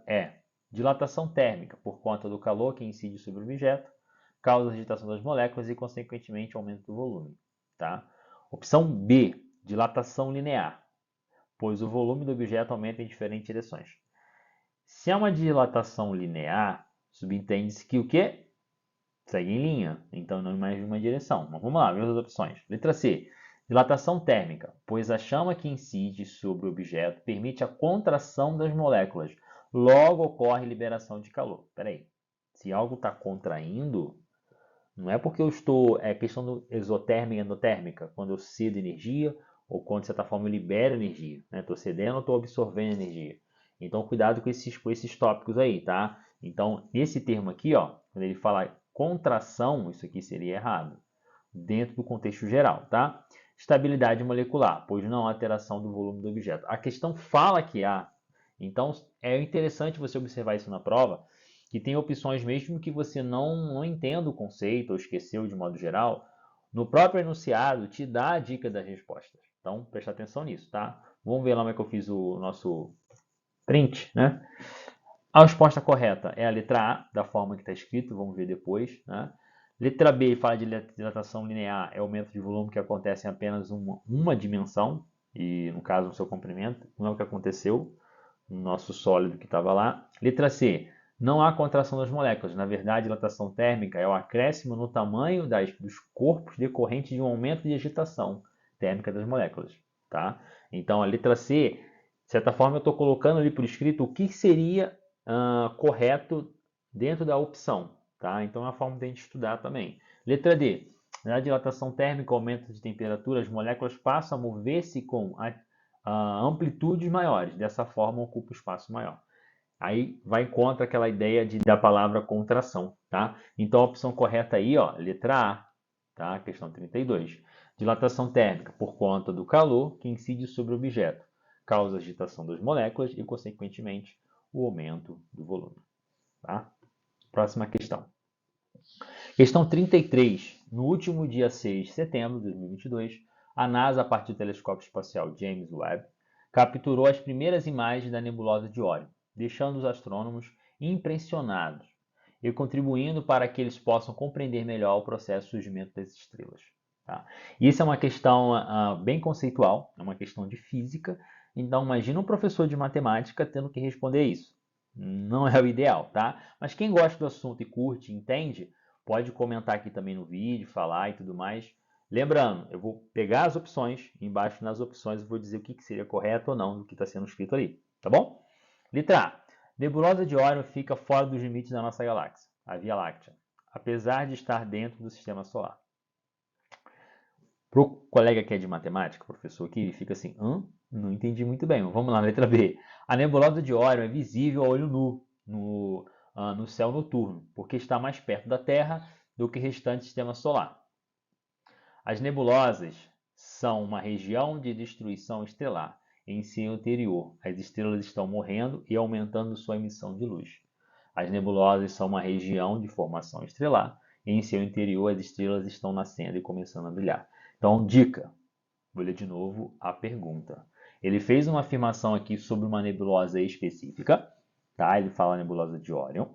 é dilatação térmica por conta do calor que incide sobre o objeto, causa a agitação das moléculas e, consequentemente, aumento do volume. Tá? Opção B, dilatação linear, pois o volume do objeto aumenta em diferentes direções. Se é uma dilatação linear, subentende-se que o quê? Segue em linha, então não em mais de uma direção. Mas vamos lá, ver as opções. Letra C, dilatação térmica, pois a chama que incide sobre o objeto permite a contração das moléculas. Logo ocorre liberação de calor. Espera aí, se algo está contraindo, não é porque eu estou... É questão do exotérmica e endotérmica, quando eu cedo energia ou quando, de certa forma, eu libero energia. Estou cedendo ou estou absorvendo energia. Então, cuidado com esses tópicos aí, tá? Então, esse termo aqui, ó, quando ele fala contração, isso aqui seria errado, dentro do contexto geral, tá? Estabilidade molecular, pois não há alteração do volume do objeto. A questão fala que há. Então, é interessante você observar isso na prova, que tem opções mesmo que você não entenda o conceito ou esqueceu de modo geral, no próprio enunciado te dá a dica das respostas. Então, presta atenção nisso, tá? Vamos ver lá como é que eu fiz o nosso print, né? A resposta correta é a letra A, da forma que está escrito, vamos ver depois, né? Letra B fala de dilatação linear, é o aumento de volume que acontece em apenas uma dimensão, e no caso no seu comprimento, não é o que aconteceu no nosso sólido que estava lá. Letra C, não há contração das moléculas, na verdade, dilatação térmica é o acréscimo no tamanho dos corpos decorrente de um aumento de agitação térmica das moléculas, tá? Então a letra C, de certa forma eu estou colocando ali por escrito o que seria correto dentro da opção, tá? Então é uma forma de a gente estudar também. Letra D. Na dilatação térmica, aumento de temperatura, as moléculas passam a mover-se com amplitudes maiores. Dessa forma, ocupa o espaço maior. Aí vai contra aquela ideia da palavra contração, tá? Então a opção correta aí, ó, letra A, tá? Questão 32. Dilatação térmica por conta do calor que incide sobre o objeto, causa agitação das moléculas e, consequentemente, o aumento do volume. Tá? Próxima questão. Questão 33. No último dia 6 de setembro de 2022, a NASA, a partir do telescópio espacial James Webb, capturou as primeiras imagens da nebulosa de Órion, deixando os astrônomos impressionados e contribuindo para que eles possam compreender melhor o processo de surgimento das estrelas. Tá? Isso é uma questão bem conceitual, é uma questão de física. Então, imagina um professor de matemática tendo que responder isso. Não é o ideal, tá? Mas quem gosta do assunto e curte, entende, pode comentar aqui também no vídeo, falar e tudo mais. Lembrando, eu vou pegar as opções, embaixo nas opções eu vou dizer o que seria correto ou não do que está sendo escrito ali, tá bom? Letra A. Nebulosa de Órion fica fora dos limites da nossa galáxia, a Via Láctea, apesar de estar dentro do Sistema Solar. Para o colega que é de matemática, professor aqui, ele fica assim, não entendi muito bem. Vamos lá, letra B. A nebulosa de Órion é visível a olho nu no céu noturno, porque está mais perto da Terra do que o restante do Sistema Solar. As nebulosas são uma região de destruição estelar. Em seu interior, as estrelas estão morrendo e aumentando sua emissão de luz. As nebulosas são uma região de formação estelar. E em seu interior, as estrelas estão nascendo e começando a brilhar. Então, dica. Vou ler de novo a pergunta. Ele fez uma afirmação aqui sobre uma nebulosa específica, tá? Ele fala a nebulosa de Órion,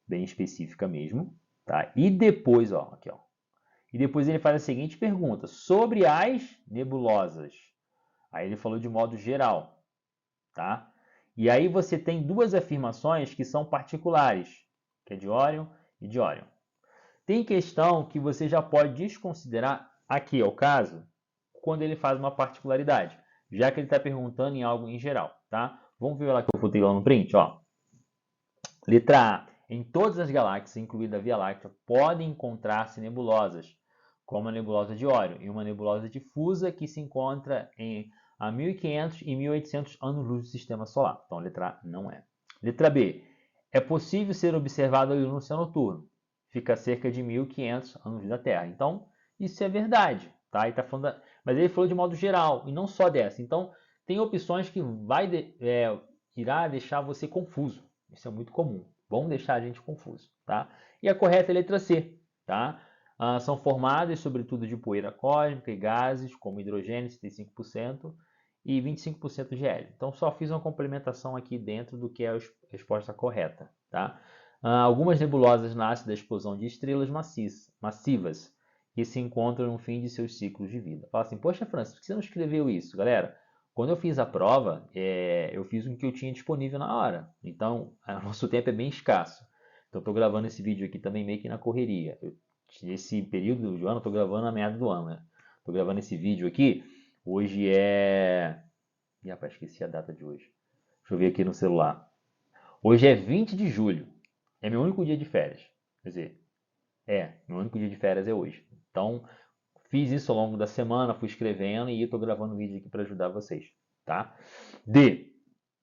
bem específica mesmo, tá? E depois, ó, aqui, ó. E depois ele faz a seguinte pergunta: sobre as nebulosas. Aí ele falou de modo geral, tá? E aí você tem duas afirmações que são particulares, que é de Orion e de Orion. Tem questão que você já pode desconsiderar, aqui é o caso, quando ele faz uma particularidade, já que ele está perguntando em algo em geral, tá? Vamos ver lá que eu botei lá no print, ó. Letra A. Em todas as galáxias, incluída a Via Láctea, podem encontrar-se nebulosas, como a nebulosa de Órion e uma nebulosa difusa que se encontra a 1500 e 1800 anos-luz do Sistema Solar. Então, letra A não é. Letra B. É possível ser observado a lua no céu noturno. Fica a cerca de 1500 anos da Terra. Então, isso é verdade. Tá? Ele tá falando Mas ele falou de modo geral, e não só dessa. Então, tem opções que irá deixar você confuso. Isso é muito comum. Vão deixar a gente confuso. Tá? E a correta é a letra C. Tá? São formadas, sobretudo, de poeira cósmica e gases, como hidrogênio, 75%, e 25% de hélio. Então, só fiz uma complementação aqui dentro do que é a resposta correta. Tá? Algumas nebulosas nascem da explosão de estrelas massivas que se encontram no fim de seus ciclos de vida. Fala assim, poxa, Francis, por que você não escreveu isso? Galera, quando eu fiz a prova, eu fiz o que eu tinha disponível na hora. Então, o nosso tempo é bem escasso. Então, estou gravando esse vídeo aqui também meio que na correria. Esse período do ano, estou gravando na meada do ano, né? Estou gravando esse vídeo aqui. Hoje é... Ih, rapaz, esqueci a data de hoje. Deixa eu ver aqui no celular. Hoje é 20 de julho. É meu único dia de férias. Quer dizer, meu único dia de férias é hoje. Então, fiz isso ao longo da semana, fui escrevendo e estou gravando um vídeo aqui para ajudar vocês. Tá? D.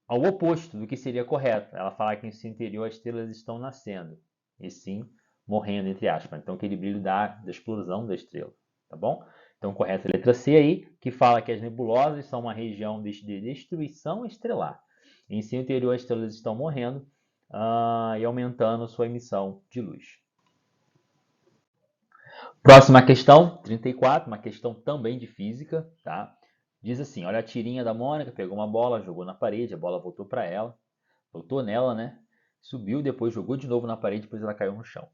Ao oposto do que seria correto. Ela fala que em seu interior as estrelas estão nascendo. E sim, morrendo, entre aspas. Então, aquele brilho da explosão da estrela. Tá bom? Então, correto é a letra C aí, que fala que as nebulosas são uma região de destruição estelar. Em seu interior, as estrelas estão morrendo e aumentando sua emissão de luz. Próxima questão, 34, uma questão também de física. Tá? Diz assim, olha a tirinha da Mônica, pegou uma bola, jogou na parede, a bola voltou para ela. Voltou nela, né? Subiu, depois jogou de novo na parede, depois ela caiu no chão.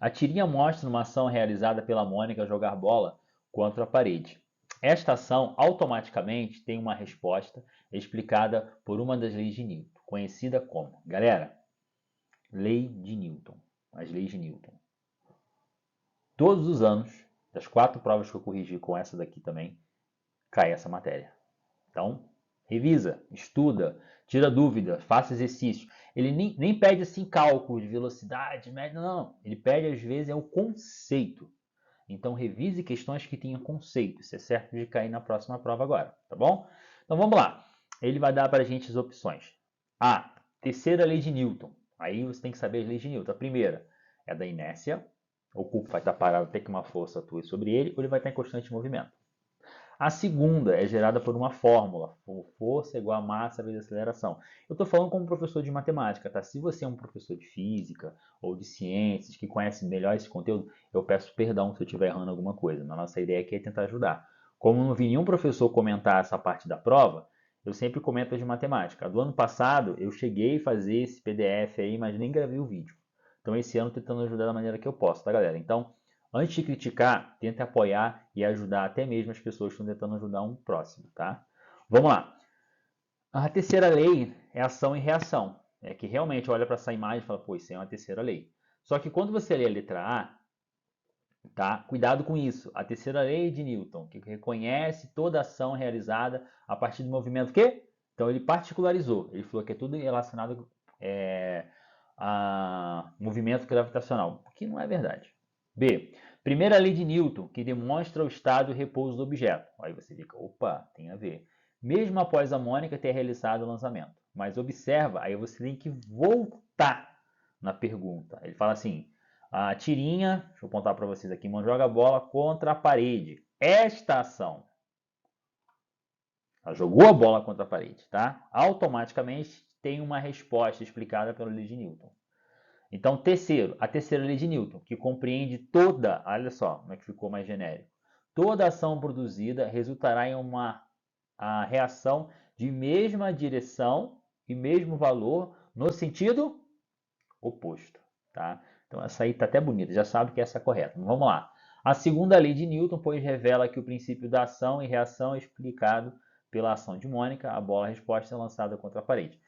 A tirinha mostra uma ação realizada pela Mônica jogar bola contra a parede. Esta ação automaticamente tem uma resposta explicada por uma das leis de Newton, conhecida como, galera, lei de Newton. As leis de Newton. Todos os anos, das 4 provas que eu corrigi com essa daqui também, cai essa matéria. Então, revisa, estuda, tira dúvida, faça exercício. Ele nem pede assim cálculo de velocidade, média, não. Ele pede às vezes o conceito. Então revise questões que tenham conceito. Isso é certo de cair na próxima prova agora, tá bom? Então vamos lá. Ele vai dar para a gente as opções. A. Terceira lei de Newton. Aí você tem que saber as leis de Newton. A primeira é da inércia. O corpo vai estar parado até que uma força atue sobre ele, ou ele vai estar em constante movimento. A segunda é gerada por uma fórmula, força igual a massa vezes aceleração. Eu estou falando como professor de matemática, tá? Se você é um professor de física ou de ciências que conhece melhor esse conteúdo, eu peço perdão se eu estiver errando alguma coisa. Mas nossa ideia aqui é tentar ajudar. Como não vi nenhum professor comentar essa parte da prova, eu sempre comento a de matemática. Do ano passado, eu cheguei a fazer esse PDF aí, mas nem gravei o vídeo. Então esse ano tentando ajudar da maneira que eu posso, tá, galera? Então, antes de criticar, tente apoiar e ajudar até mesmo as pessoas que estão tentando ajudar um próximo, tá? Vamos lá. A terceira lei é ação e reação. É que realmente olha para essa imagem e fala, pô, isso é uma terceira lei. Só que quando você lê a letra A, tá? Cuidado com isso. A terceira lei de Newton, que reconhece toda ação realizada a partir do movimento quê? Então ele particularizou. Ele falou que é tudo relacionado a movimento gravitacional, o que não é verdade. B. Primeira lei de Newton, que demonstra o estado e repouso do objeto. Aí você fica, opa, tem a ver. Mesmo após a Mônica ter realizado o lançamento. Mas observa, aí você tem que voltar na pergunta. Ele fala assim, a tirinha, deixa eu apontar para vocês aqui, joga a bola contra a parede. Esta ação, ela jogou a bola contra a parede, tá? Automaticamente tem uma resposta explicada pela lei de Newton. Então, a terceira lei de Newton, que compreende toda, olha só como é que ficou mais genérico, toda ação produzida resultará em uma reação de mesma direção e mesmo valor no sentido oposto, tá? Então, essa aí está até bonita, já sabe que essa é correta. Vamos lá. A segunda lei de Newton, pois, revela que o princípio da ação e reação é explicado pela ação de Mônica, a bola resposta é lançada contra a parede.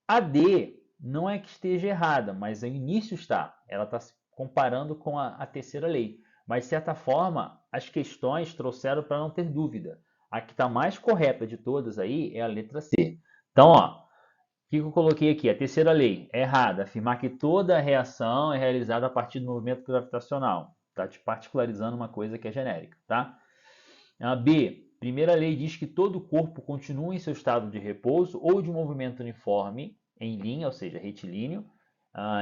A D não é que esteja errada, mas o início está. Ela está se comparando com a terceira lei. Mas, de certa forma, as questões trouxeram para não ter dúvida. A que está mais correta de todas aí é a letra C. Então, ó, o que eu coloquei aqui? A terceira lei é errada. Afirmar que toda reação é realizada a partir do movimento gravitacional. Está te particularizando uma coisa que é genérica, tá? A B, primeira lei diz que todo corpo continua em seu estado de repouso ou de movimento uniforme, em linha, ou seja, retilíneo,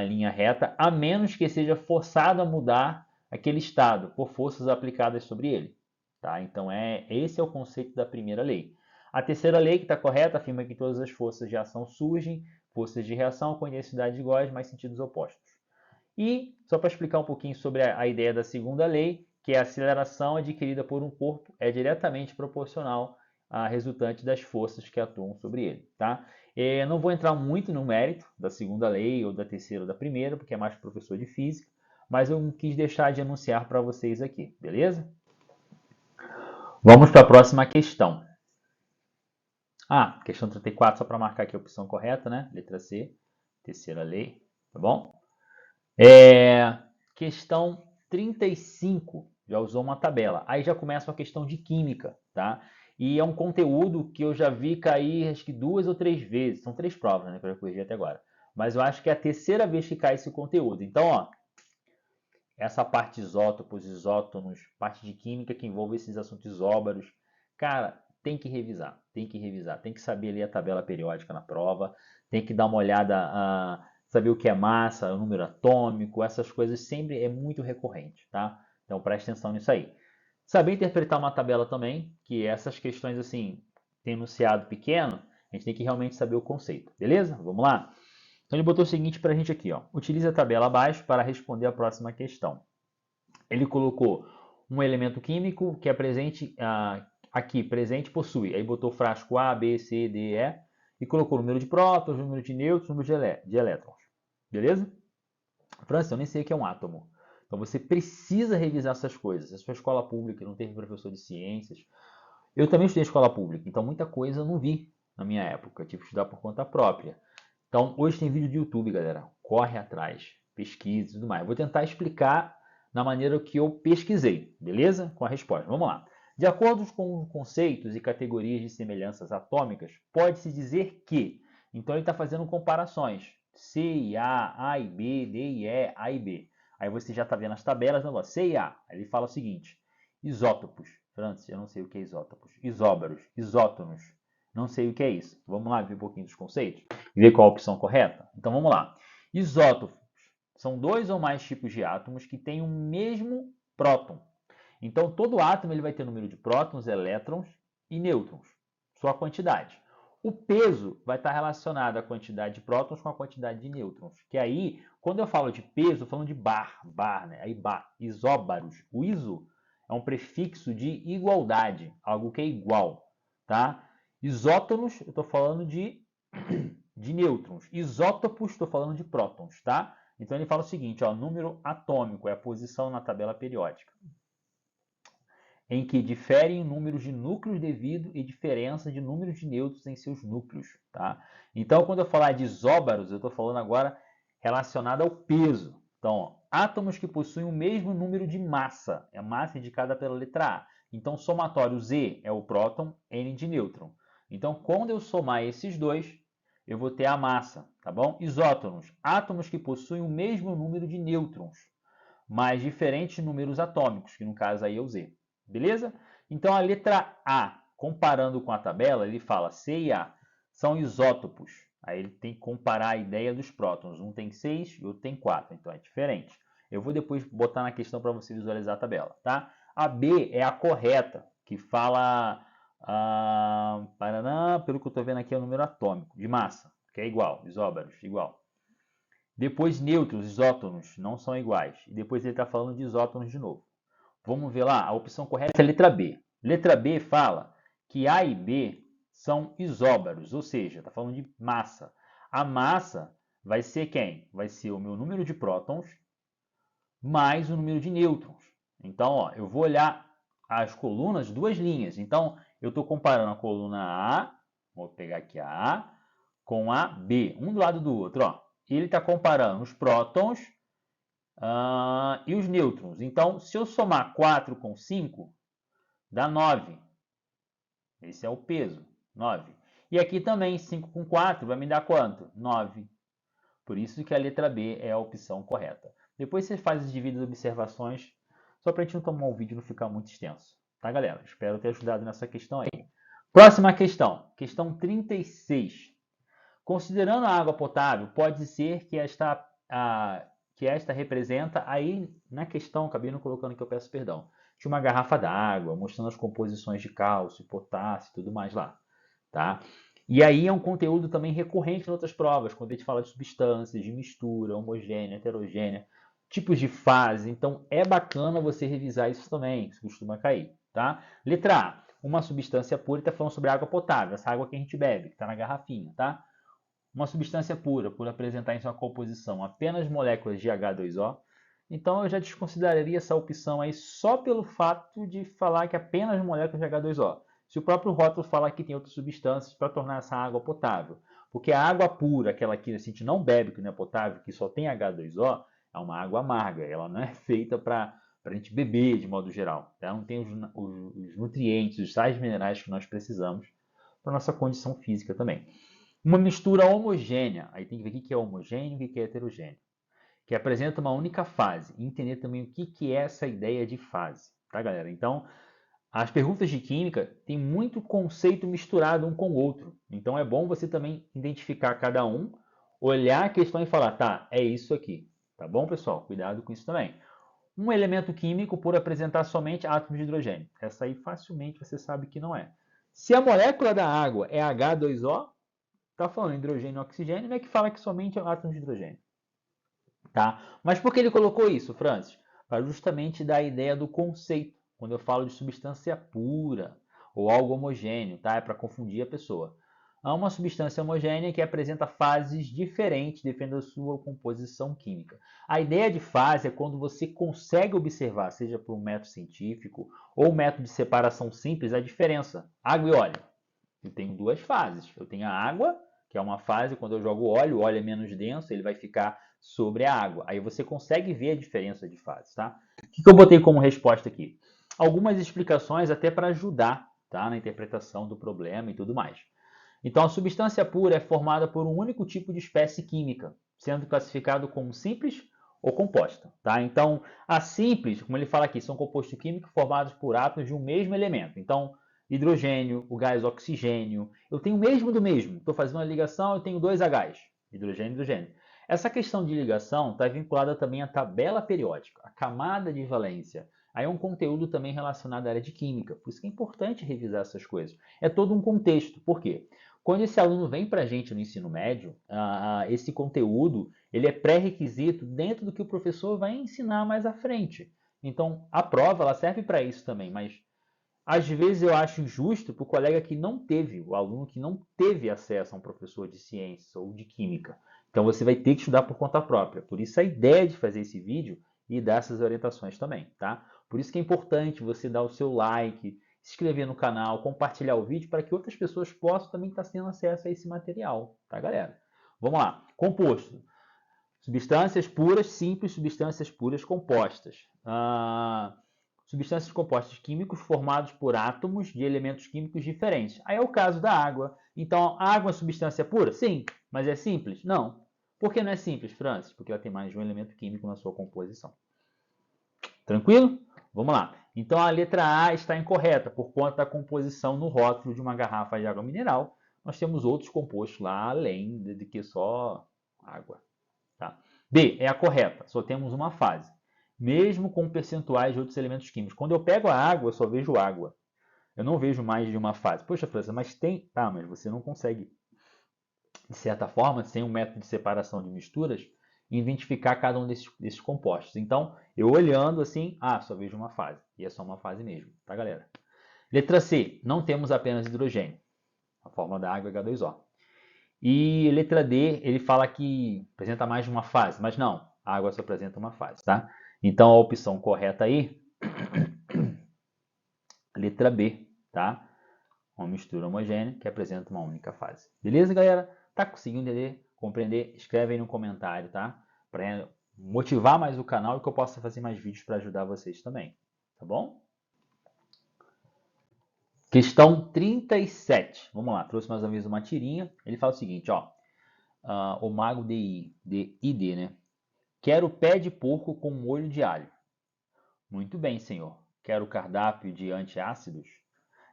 linha reta, a menos que seja forçado a mudar aquele estado por forças aplicadas sobre ele. Tá? Então, esse é o conceito da primeira lei. A terceira lei, que está correta, afirma que todas as forças de ação surgem, forças de reação com intensidades iguais, mas sentidos opostos. E, só para explicar um pouquinho sobre a ideia da segunda lei, que a aceleração adquirida por um corpo é diretamente proporcional à resultante das forças que atuam sobre ele. Tá? Não vou entrar muito no mérito da segunda lei, ou da terceira ou da primeira, porque é mais professor de física, mas eu quis deixar de anunciar para vocês aqui, beleza? Vamos para a próxima questão. Questão 34, só para marcar aqui a opção correta, né? Letra C, terceira lei, tá bom? Questão 35, já usou uma tabela. Aí já começa uma questão de química, tá? E é um conteúdo que eu já vi cair acho que 2 ou 3 vezes. São 3 provas, né, que eu já corrigi até agora. Mas eu acho que é a terceira vez que cai esse conteúdo. Então, ó, essa parte isótopos, isótonos, parte de química que envolve esses assuntos isóbaros, cara, tem que revisar, tem que revisar. Tem que saber ler a tabela periódica na prova, tem que dar uma olhada saber o que é massa, o número atômico, essas coisas sempre é muito recorrente, tá? Então preste atenção nisso aí. Saber interpretar uma tabela também, que essas questões assim, tem enunciado pequeno, a gente tem que realmente saber o conceito, beleza? Vamos lá? Então ele botou o seguinte para a gente aqui, ó. Utilize a tabela abaixo para responder a próxima questão. Ele colocou um elemento químico que é presente aqui, presente possui. Aí botou frasco A, B, C, D, E e colocou o número de prótons, número de nêutrons, número de elétrons. Beleza? Francis, eu nem sei o que é um átomo. Então você precisa revisar essas coisas. Se a sua escola pública não teve professor de ciências, eu também estudei em escola pública, então muita coisa eu não vi na minha época. Eu tive que estudar por conta própria. Então hoje tem vídeo do YouTube, galera. Corre atrás, pesquisa e tudo mais. Eu vou tentar explicar na maneira que eu pesquisei, beleza? Com a resposta. Vamos lá. De acordo com conceitos e categorias de semelhanças atômicas, pode-se dizer que. Então ele está fazendo comparações. C e A e B, D e E, A e B. Aí você já está vendo as tabelas, não? C e A. Aí ele fala o seguinte: isótopos. Francis, eu não sei o que é isótopos. Isóbaros, isótonos. Não sei o que é isso. Vamos lá ver um pouquinho dos conceitos e ver qual a opção correta? Então vamos lá. Isótopos são dois ou mais tipos de átomos que têm o mesmo próton. Então todo átomo ele vai ter número de prótons, elétrons e nêutrons, sua quantidade. O peso vai estar relacionado à quantidade de prótons com a quantidade de nêutrons. Que aí, quando eu falo de peso, eu estou falando de bar, né? Aí bar, isóbaros. O iso é um prefixo de igualdade, algo que é igual, tá? Isótonos, eu estou falando de nêutrons. Isótopos, estou falando de prótons, tá? Então ele fala o seguinte, ó, número atômico é a posição na tabela periódica, em que diferem números de núcleos devido e diferença de números de nêutrons em seus núcleos, tá? Então quando eu falar de isóbaros, eu estou falando agora relacionado ao peso. Então, ó, átomos que possuem o mesmo número de massa, é a massa indicada pela letra A. Então, somatório Z é o próton, N de nêutron. Então, quando eu somar esses dois, eu vou ter a massa, tá bom? Isótonos, átomos que possuem o mesmo número de nêutrons, mas diferentes números atômicos, que no caso aí é o Z. Beleza? Então a letra A, comparando com a tabela, ele fala C e A são isótopos. Aí ele tem que comparar a ideia dos prótons. Um tem 6 e outro tem 4, então é diferente. Eu vou depois botar na questão para você visualizar a tabela, tá? A B é a correta, que fala, pelo que eu estou vendo aqui, é o número atômico de massa, que é igual, isóbaros, igual. Depois nêutrons, isótonos, não são iguais. E depois ele está falando de isótonos de novo. Vamos ver lá, a opção correta é a letra B. Letra B fala que A e B são isóbaros, ou seja, está falando de massa. A massa vai ser quem? Vai ser o meu número de prótons mais o número de nêutrons. Então, ó, eu vou olhar as colunas, duas linhas. Então, eu estou comparando a coluna A, vou pegar aqui a A, com a B, um do lado do outro, ó. Ele está comparando os prótons e os nêutrons. Então, se eu somar 4 com 5, dá 9. Esse é o peso, 9. E aqui também, 5 com 4 vai me dar quanto? 9. Por isso que a letra B é a opção correta. Depois você faz as devidas observações, só para a gente não tomar o vídeo e não ficar muito extenso. Tá, galera? Espero ter ajudado nessa questão aí. Próxima questão, questão 36. Considerando a água potável, pode ser que esta representa, aí na questão, acabei não colocando que eu peço perdão, de uma garrafa d'água, mostrando as composições de cálcio, potássio e tudo mais lá. Tá? E aí é um conteúdo também recorrente em outras provas, quando a gente fala de substâncias, de mistura, homogênea, heterogênea, tipos de fase. Então é bacana você revisar isso também, isso costuma cair. Tá? Letra A, uma substância pura, está falando sobre água potável, essa água que a gente bebe, que está na garrafinha. Tá? Uma substância pura, por apresentar em sua composição apenas moléculas de H2O, então eu já desconsideraria essa opção aí só pelo fato de falar que apenas moléculas de H2O. Se o próprio rótulo fala que tem outras substâncias para tornar essa água potável. Porque a água pura, aquela que a gente não bebe, que não é potável, que só tem H2O, é uma água amarga. Ela não é feita para a gente beber de modo geral. Ela não tem os nutrientes, os sais minerais que nós precisamos para nossa condição física também. Uma mistura homogênea, aí tem que ver o que é homogêneo e o que é heterogêneo, que apresenta uma única fase, e entender também o que é essa ideia de fase, tá, galera? Então, as perguntas de química têm muito conceito misturado um com o outro, então é bom você também identificar cada um, olhar a questão e falar, tá, é isso aqui, tá bom, pessoal? Cuidado com isso também. Um elemento químico por apresentar somente átomos de hidrogênio, essa aí facilmente você sabe que não é. Se a molécula da água é H2O, está falando hidrogênio e oxigênio, não é que fala que somente átomos de hidrogênio. Tá? Mas por que ele colocou isso, Francis? Para justamente dar a ideia do conceito. Quando eu falo de substância pura ou algo homogêneo, tá? É para confundir a pessoa. Há uma substância homogênea que apresenta fases diferentes dependendo da sua composição química. A ideia de fase é quando você consegue observar, seja por um método científico ou um método de separação simples, a diferença. Água e óleo. Eu tenho duas fases. Eu tenho a água, que é uma fase, quando eu jogo óleo, o óleo é menos denso, ele vai ficar sobre a água. Aí você consegue ver a diferença de fase, tá? O que eu botei como resposta aqui? Algumas explicações até para ajudar, tá, na interpretação do problema e tudo mais. Então, a substância pura é formada por um único tipo de espécie química, sendo classificado como simples ou composta, tá? Então, a simples, como ele fala aqui, são compostos químicos formados por átomos de um mesmo elemento. Então, hidrogênio, o gás oxigênio, eu tenho o mesmo do mesmo. Estou fazendo uma ligação, eu tenho dois Hs, hidrogênio e hidrogênio. Essa questão de ligação está vinculada também à tabela periódica, à camada de valência. Aí é um conteúdo também relacionado à área de química, por isso que é importante revisar essas coisas. É todo um contexto. Por quê? Quando esse aluno vem para a gente no ensino médio, esse conteúdo ele é pré-requisito dentro do que o professor vai ensinar mais à frente. Então, a prova ela serve para isso também, mas às vezes eu acho injusto para o colega que não teve, o aluno que não teve acesso a um professor de ciências ou de química. Então você vai ter que estudar por conta própria. Por isso a ideia de fazer esse vídeo e dar essas orientações também, tá? Por isso que é importante você dar o seu like, se inscrever no canal, compartilhar o vídeo para que outras pessoas possam também estar tendo acesso a esse material, tá, galera? Vamos lá. Composto. Substâncias puras, simples, substâncias puras compostas. Substâncias compostas químicos formados por átomos de elementos químicos diferentes. Aí é o caso da água. Então, a água é substância pura? Sim. Mas é simples? Não. Por que não é simples, Francis? Porque ela tem mais de um elemento químico na sua composição. Tranquilo? Vamos lá. Então, a letra A está incorreta por conta da composição no rótulo de uma garrafa de água mineral. Nós temos outros compostos lá, além de que só água. Tá? B é a correta. Só temos uma fase. Mesmo com percentuais de outros elementos químicos. Quando eu pego a água, eu só vejo água. Eu não vejo mais de uma fase. Poxa, França, mas tem... Tá, mas você não consegue, de certa forma, sem um método de separação de misturas, identificar cada um desses compostos. Então, eu olhando assim, só vejo uma fase. E é só uma fase mesmo, tá, galera? Letra C, não temos apenas hidrogênio. A forma da água é H2O. E letra D, ele fala que apresenta mais de uma fase, mas não, a água só apresenta uma fase, tá? Então, a opção correta aí, letra B, tá? Uma mistura homogênea que apresenta uma única fase. Beleza, galera? Tá conseguindo entender, compreender? Escreve aí no comentário, tá? Para motivar mais o canal e que eu possa fazer mais vídeos para ajudar vocês também, tá bom? Questão 37. Vamos lá, trouxe mais uma vez uma tirinha. Ele fala o seguinte, ó. O mago de ID, né? Quero pé de porco com molho de alho. Muito bem, senhor. Quero cardápio de antiácidos.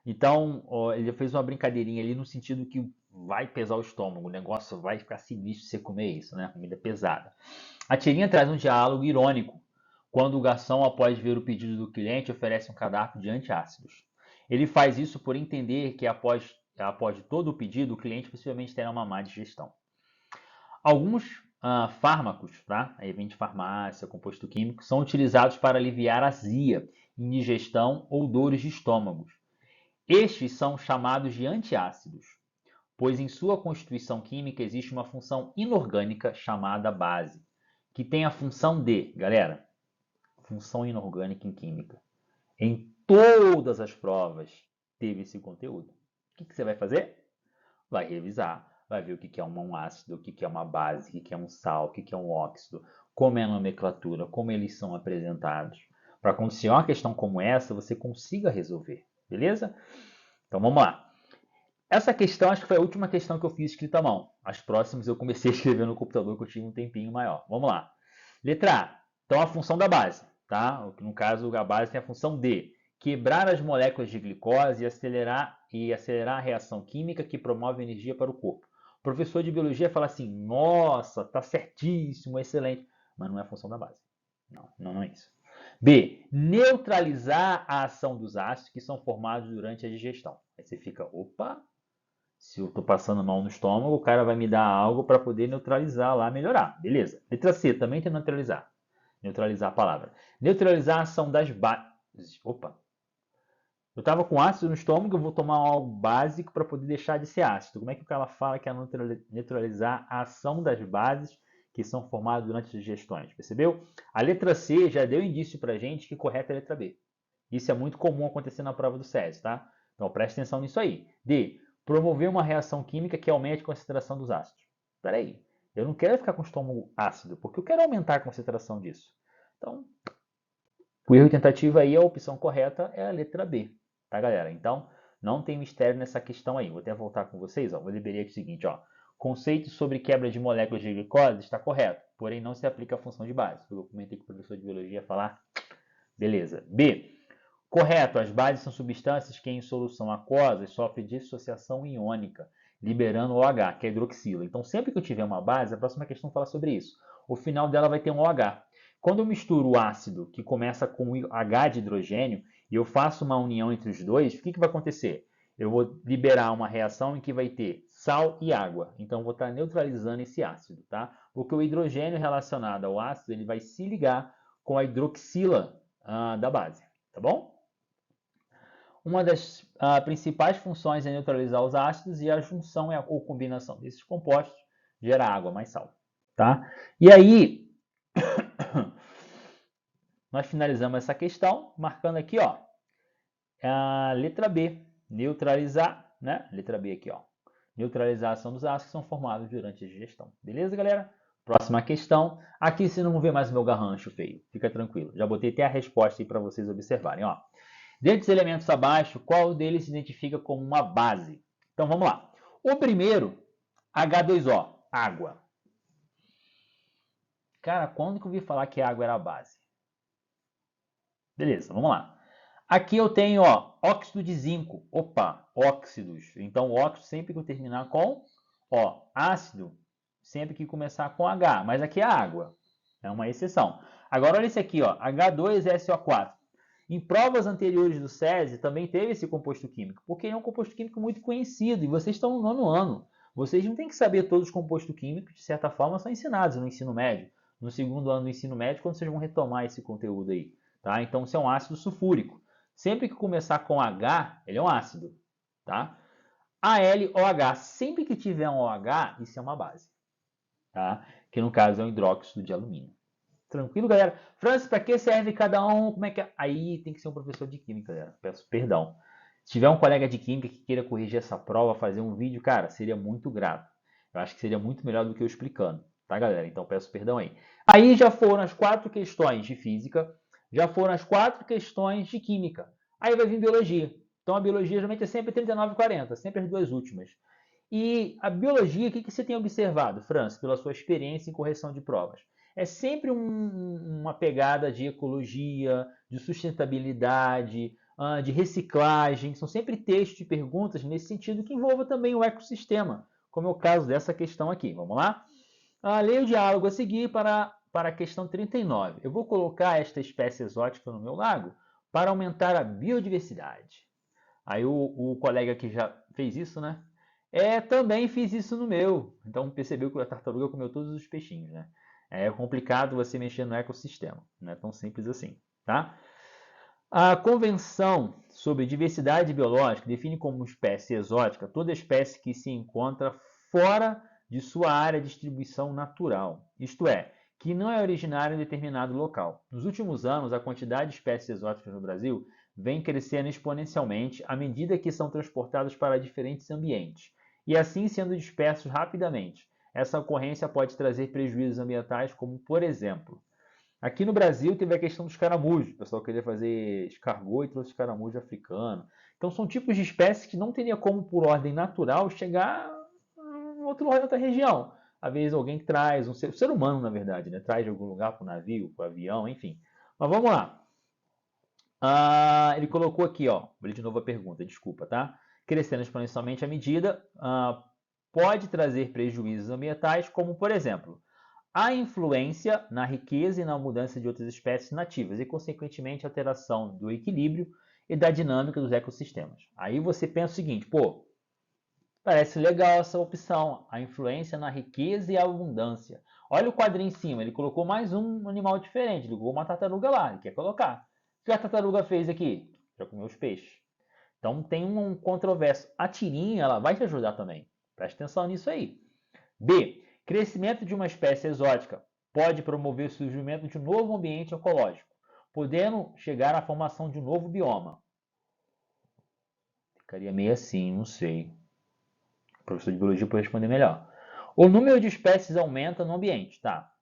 Então, ó, ele fez uma brincadeirinha ali no sentido que vai pesar o estômago, o negócio vai ficar sinistro se você comer isso, né? Comida pesada. A tirinha traz um diálogo irônico, quando o garçom, após ver o pedido do cliente, oferece um cardápio de antiácidos. Ele faz isso por entender que após todo o pedido, o cliente possivelmente terá uma má digestão. Alguns fármacos, tá? Aí vem de farmácia, composto químico, são utilizados para aliviar azia, indigestão ou dores de estômago. Estes são chamados de antiácidos, pois em sua constituição química existe uma função inorgânica chamada base, que tem a função de, galera, função inorgânica em química. Em todas as provas teve esse conteúdo. O que você vai fazer? Vai revisar, vai ver o que é um ácido, o que é uma base, o que é um sal, o que é um óxido, como é a nomenclatura, como eles são apresentados. Para quando se uma questão como essa, você consiga resolver, beleza? Então vamos lá. Essa questão acho que foi a última questão que eu fiz escrita à mão. As próximas eu comecei a escrever no computador que eu tive um tempinho maior. Vamos lá. Letra A. Então a função da base, tá? No caso a base tem a função D. Quebrar as moléculas de glicose e acelerar a reação química que promove energia para o corpo. O professor de biologia fala assim, nossa, tá certíssimo, excelente. Mas não é a função da base. Não é isso. B. Neutralizar a ação dos ácidos que são formados durante a digestão. Aí você fica, opa, se eu estou passando mal no estômago, o cara vai me dar algo para poder neutralizar lá, melhorar. Beleza. Letra C, também tem neutralizar. Neutralizar a palavra. Neutralizar a ação das bases. Opa. Eu estava com ácido no estômago, eu vou tomar algo básico para poder deixar de ser ácido. Como é que o cara fala que é neutralizar a ação das bases que são formadas durante as digestões? Percebeu? A letra C já deu indício para a gente que correta é a letra B. Isso é muito comum acontecer na prova do SESI, tá? Então preste atenção nisso aí. D. Promover uma reação química que aumente a concentração dos ácidos. Espera aí, eu não quero ficar com o estômago ácido, porque eu quero aumentar a concentração disso. Então, o erro de tentativa aí, a opção correta é a letra B, tá, galera? Então, não tem mistério nessa questão aí. Vou até voltar com vocês, ó. Vou liberar aqui o seguinte, ó. Conceito sobre quebra de moléculas de glicose está correto, porém não se aplica à função de base. Eu comentei que o professor de biologia ia falar. Beleza. B. Correto, as bases são substâncias que em solução aquosa sofrem dissociação iônica, liberando OH, que é hidroxila. Então, sempre que eu tiver uma base, a próxima questão fala sobre isso. O final dela vai ter um OH. Quando eu misturo o ácido, que começa com H de hidrogênio, e eu faço uma união entre os dois, o que vai acontecer? Eu vou liberar uma reação em que vai ter sal e água. Então, eu vou estar neutralizando esse ácido, tá? Porque o hidrogênio relacionado ao ácido, ele vai se ligar com a hidroxila da base, tá bom? Uma das principais funções é neutralizar os ácidos e a junção ou combinação desses compostos gera água mais sal, tá? E aí, nós finalizamos essa questão marcando aqui, ó, a letra B, neutralizar, né? Letra B aqui, ó. Neutralizar a ação dos ácidos que são formados durante a digestão. Beleza, galera? Próxima questão. Aqui você não vê mais o meu garrancho feio. Fica tranquilo. Já botei até a resposta aí para vocês observarem, ó. Dentre os elementos abaixo, qual deles se identifica como uma base? Então vamos lá. O primeiro, H2O, água. Cara, quando que eu ouvi falar que a água era a base? Beleza, vamos lá. Aqui eu tenho, ó, óxido de zinco. Opa, óxidos. Então, óxido sempre que eu terminar com O. Ácido, sempre que começar com H. Mas aqui é água. É uma exceção. Agora, olha esse aqui, ó, H2SO4. Em provas anteriores do SESI também teve esse composto químico, porque é um composto químico muito conhecido e vocês estão no 9º ano. Vocês não têm que saber todos os compostos químicos, de certa forma, são ensinados no ensino médio. No 2º ano do ensino médio, quando vocês vão retomar esse conteúdo aí. Tá? Então, isso é um ácido sulfúrico. Sempre que começar com H, ele é um ácido. Tá? AlOH, sempre que tiver um OH, isso é uma base. Tá? Que no caso é um hidróxido de alumínio. Tranquilo, galera? Francis, para que serve cada um? Como é que é? Aí tem que ser um professor de química, galera. Peço perdão. Se tiver um colega de química que queira corrigir essa prova, fazer um vídeo, cara, seria muito grato. Eu acho que seria muito melhor do que eu explicando, tá, galera? Então peço perdão aí. Aí já foram as 4 questões de física, já foram as 4 questões de química. Aí vai vir biologia. Então a biologia geralmente é sempre 39 e 40, sempre as 2 últimas. E a biologia, o que você tem observado, França, pela sua experiência em correção de provas? É sempre uma pegada de ecologia, de sustentabilidade, de reciclagem. São sempre textos e perguntas nesse sentido que envolvam também o ecossistema, como é o caso dessa questão aqui. Vamos lá? Leia o diálogo a seguir para a questão 39. Eu vou colocar esta espécie exótica no meu lago para aumentar a biodiversidade. Aí o colega que já fez isso, né? Também fiz isso no meu. Então percebeu que a tartaruga comeu todos os peixinhos, né? É complicado você mexer no ecossistema. Não é tão simples assim, tá? A Convenção sobre Diversidade Biológica define como espécie exótica toda espécie que se encontra fora de sua área de distribuição natural, isto é, que não é originária em determinado local. Nos últimos anos, a quantidade de espécies exóticas no Brasil vem crescendo exponencialmente à medida que são transportadas para diferentes ambientes, e assim sendo dispersos rapidamente. Essa ocorrência pode trazer prejuízos ambientais, como, por exemplo, aqui no Brasil teve a questão dos caramujos. O pessoal queria fazer escargot e trouxe escaramujo africano. Então são tipos de espécies que não teria como, por ordem natural, chegar em outra região. Às vezes alguém traz, o ser humano, na verdade, né? Traz de algum lugar para o navio, para o avião, enfim. Mas vamos lá. Ele colocou aqui, ó, vou ler de novo a pergunta, desculpa, tá? Crescendo exponencialmente à medida, pode trazer prejuízos ambientais, como, por exemplo, a influência na riqueza e na mudança de outras espécies nativas e, consequentemente, a alteração do equilíbrio e da dinâmica dos ecossistemas. Aí você pensa o seguinte, pô, parece legal essa opção, a influência na riqueza e a abundância. Olha o quadrinho em cima, ele colocou mais um animal diferente, ele colocou uma tartaruga lá, ele quer colocar. O que a tartaruga fez aqui? Já comeu os peixes. Então tem um controverso. A tirinha, ela vai te ajudar também. Preste atenção nisso aí. B. Crescimento de uma espécie exótica pode promover o surgimento de um novo ambiente ecológico, podendo chegar à formação de um novo bioma. Ficaria meio assim, não sei. O professor de biologia pode responder melhor. O número de espécies aumenta no ambiente, tá?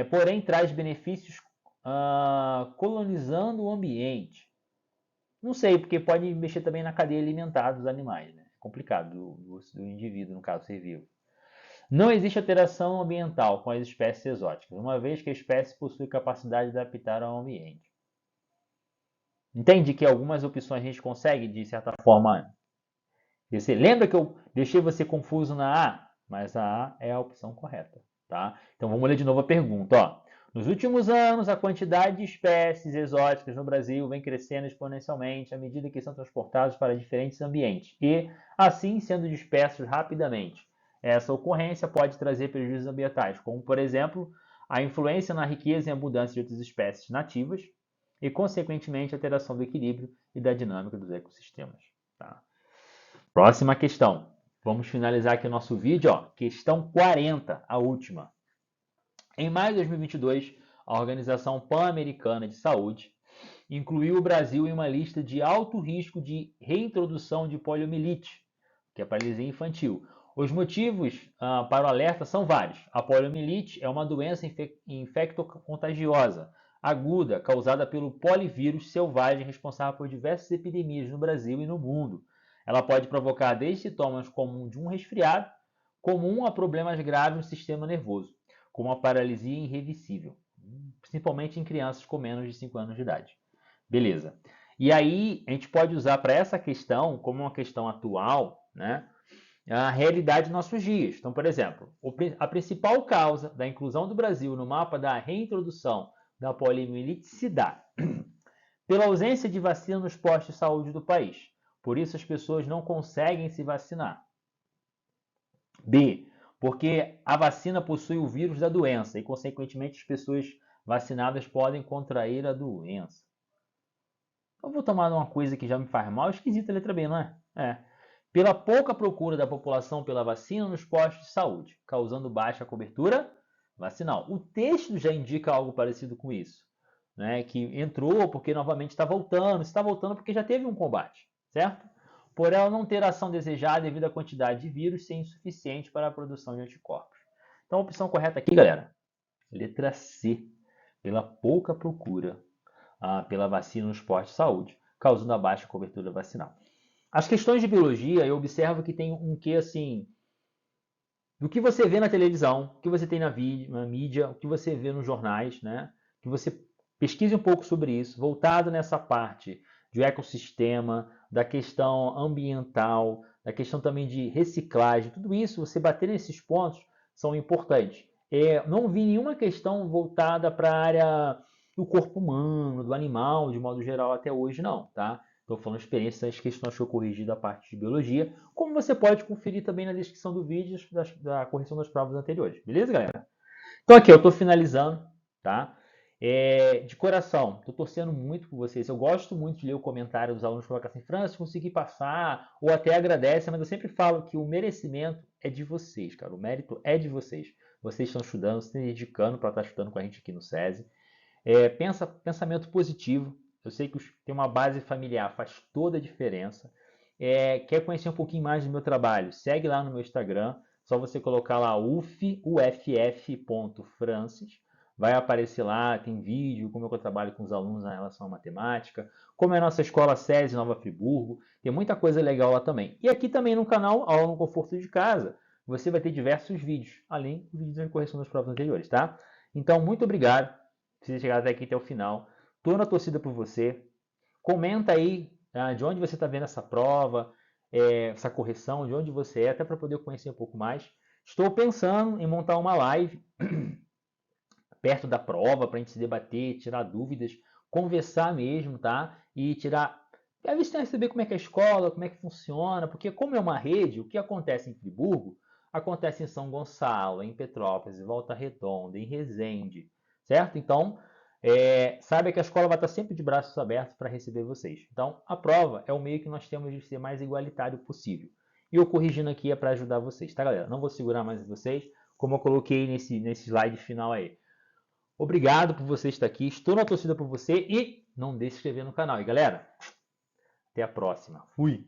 Porém, traz benefícios colonizando o ambiente. Não sei, porque pode mexer também na cadeia alimentar dos animais, né? Complicado, do indivíduo, no caso, ser vivo. Não existe alteração ambiental com as espécies exóticas, uma vez que a espécie possui capacidade de adaptar ao ambiente. Entende que algumas opções a gente consegue, de certa forma. Você lembra que eu deixei você confuso na A? Mas a A é a opção correta, tá? Então vamos ler de novo a pergunta, ó. Nos últimos anos, a quantidade de espécies exóticas no Brasil vem crescendo exponencialmente à medida que são transportados para diferentes ambientes e, assim, sendo dispersos rapidamente. Essa ocorrência pode trazer prejuízos ambientais, como, por exemplo, a influência na riqueza e abundância de outras espécies nativas e, consequentemente, a alteração do equilíbrio e da dinâmica dos ecossistemas. Tá? Próxima questão. Vamos finalizar aqui o nosso vídeo. Ó. Questão 40, a última. Em maio de 2022, a Organização Pan-Americana de Saúde incluiu o Brasil em uma lista de alto risco de reintrodução de poliomielite, que é a paralisia infantil. Os motivos para o alerta são vários. A poliomielite é uma doença infectocontagiosa aguda causada pelo polivírus selvagem responsável por diversas epidemias no Brasil e no mundo. Ela pode provocar desde sintomas como de um resfriado, comum a problemas graves no sistema nervoso, como a paralisia irreversível, principalmente em crianças com menos de 5 anos de idade. Beleza. E aí, a gente pode usar para essa questão, como uma questão atual, né, a realidade dos nossos dias. Então, por exemplo, a principal causa da inclusão do Brasil no mapa da reintrodução da poliomielite se dá pela ausência de vacina nos postos de saúde do país. Por isso, as pessoas não conseguem se vacinar. B. Porque a vacina possui o vírus da doença e, consequentemente, as pessoas vacinadas podem contrair a doença. Eu vou tomar uma coisa que já me faz mal, esquisita a letra B, não é? Pela pouca procura da população pela vacina nos postos de saúde, causando baixa cobertura vacinal. O texto já indica algo parecido com isso, né? Que entrou porque novamente está voltando, porque já teve um combate, certo? por ela não ter ação desejada devido à quantidade de vírus ser insuficiente para a produção de anticorpos. Então a opção correta aqui, galera, letra C, pela pouca procura pela vacina nos postos de saúde, causando a baixa cobertura vacinal. As questões de biologia, eu observo que tem um quê assim, do que você vê na televisão, o que você tem na mídia, o que você vê nos jornais, né? Que você pesquise um pouco sobre isso, voltado nessa parte de ecossistema, da questão ambiental, da questão também de reciclagem, tudo isso, você bater nesses pontos são importantes. Não vi nenhuma questão voltada para a área do corpo humano, do animal, de modo geral, até hoje não, tá? Estou falando experiências, as questões que eu corrigi da parte de biologia, como você pode conferir também na descrição do vídeo da correção das provas anteriores. Beleza, galera? Então aqui, eu estou finalizando, tá? De coração, estou torcendo muito por vocês. Eu gosto muito de ler o comentário dos alunos que colocam assim, Francis, consegui passar, ou até agradece, mas eu sempre falo que o merecimento é de vocês, cara. O mérito é de vocês. Vocês estão estudando, se dedicando para estar estudando com a gente aqui no SESI. Pensamento positivo. Eu sei que ter uma base familiar faz toda a diferença. Quer conhecer um pouquinho mais do meu trabalho? Segue lá no meu Instagram. Só você colocar lá uff.francis. Vai aparecer lá, tem vídeo, como eu trabalho com os alunos na relação à matemática, como é a nossa escola SESI Nova Friburgo. Tem muita coisa legal lá também. E aqui também no canal Aula no Conforto de Casa, você vai ter diversos vídeos, além de vídeos de correção das provas anteriores, tá? Então, muito obrigado por você chegar até aqui até o final. Estou na torcida por você. Comenta aí de onde você está vendo essa prova, essa correção, de onde você é, até para poder conhecer um pouco mais. Estou pensando em montar uma live perto da prova para a gente se debater, tirar dúvidas, conversar mesmo, tá? E tirar... Às vezes tem que saber como é que é a escola, como é que funciona, porque como é uma rede, o que acontece em Friburgo, acontece em São Gonçalo, em Petrópolis, em Volta Redonda, em Resende, certo? Então, saiba que a escola vai estar sempre de braços abertos para receber vocês. Então, a prova é o meio que nós temos de ser mais igualitário possível. E eu corrigindo aqui é para ajudar vocês, tá, galera? Não vou segurar mais vocês, como eu coloquei nesse slide final aí. Obrigado por você estar aqui, estou na torcida por você e não deixe de se inscrever no canal. E galera, até a próxima. Fui!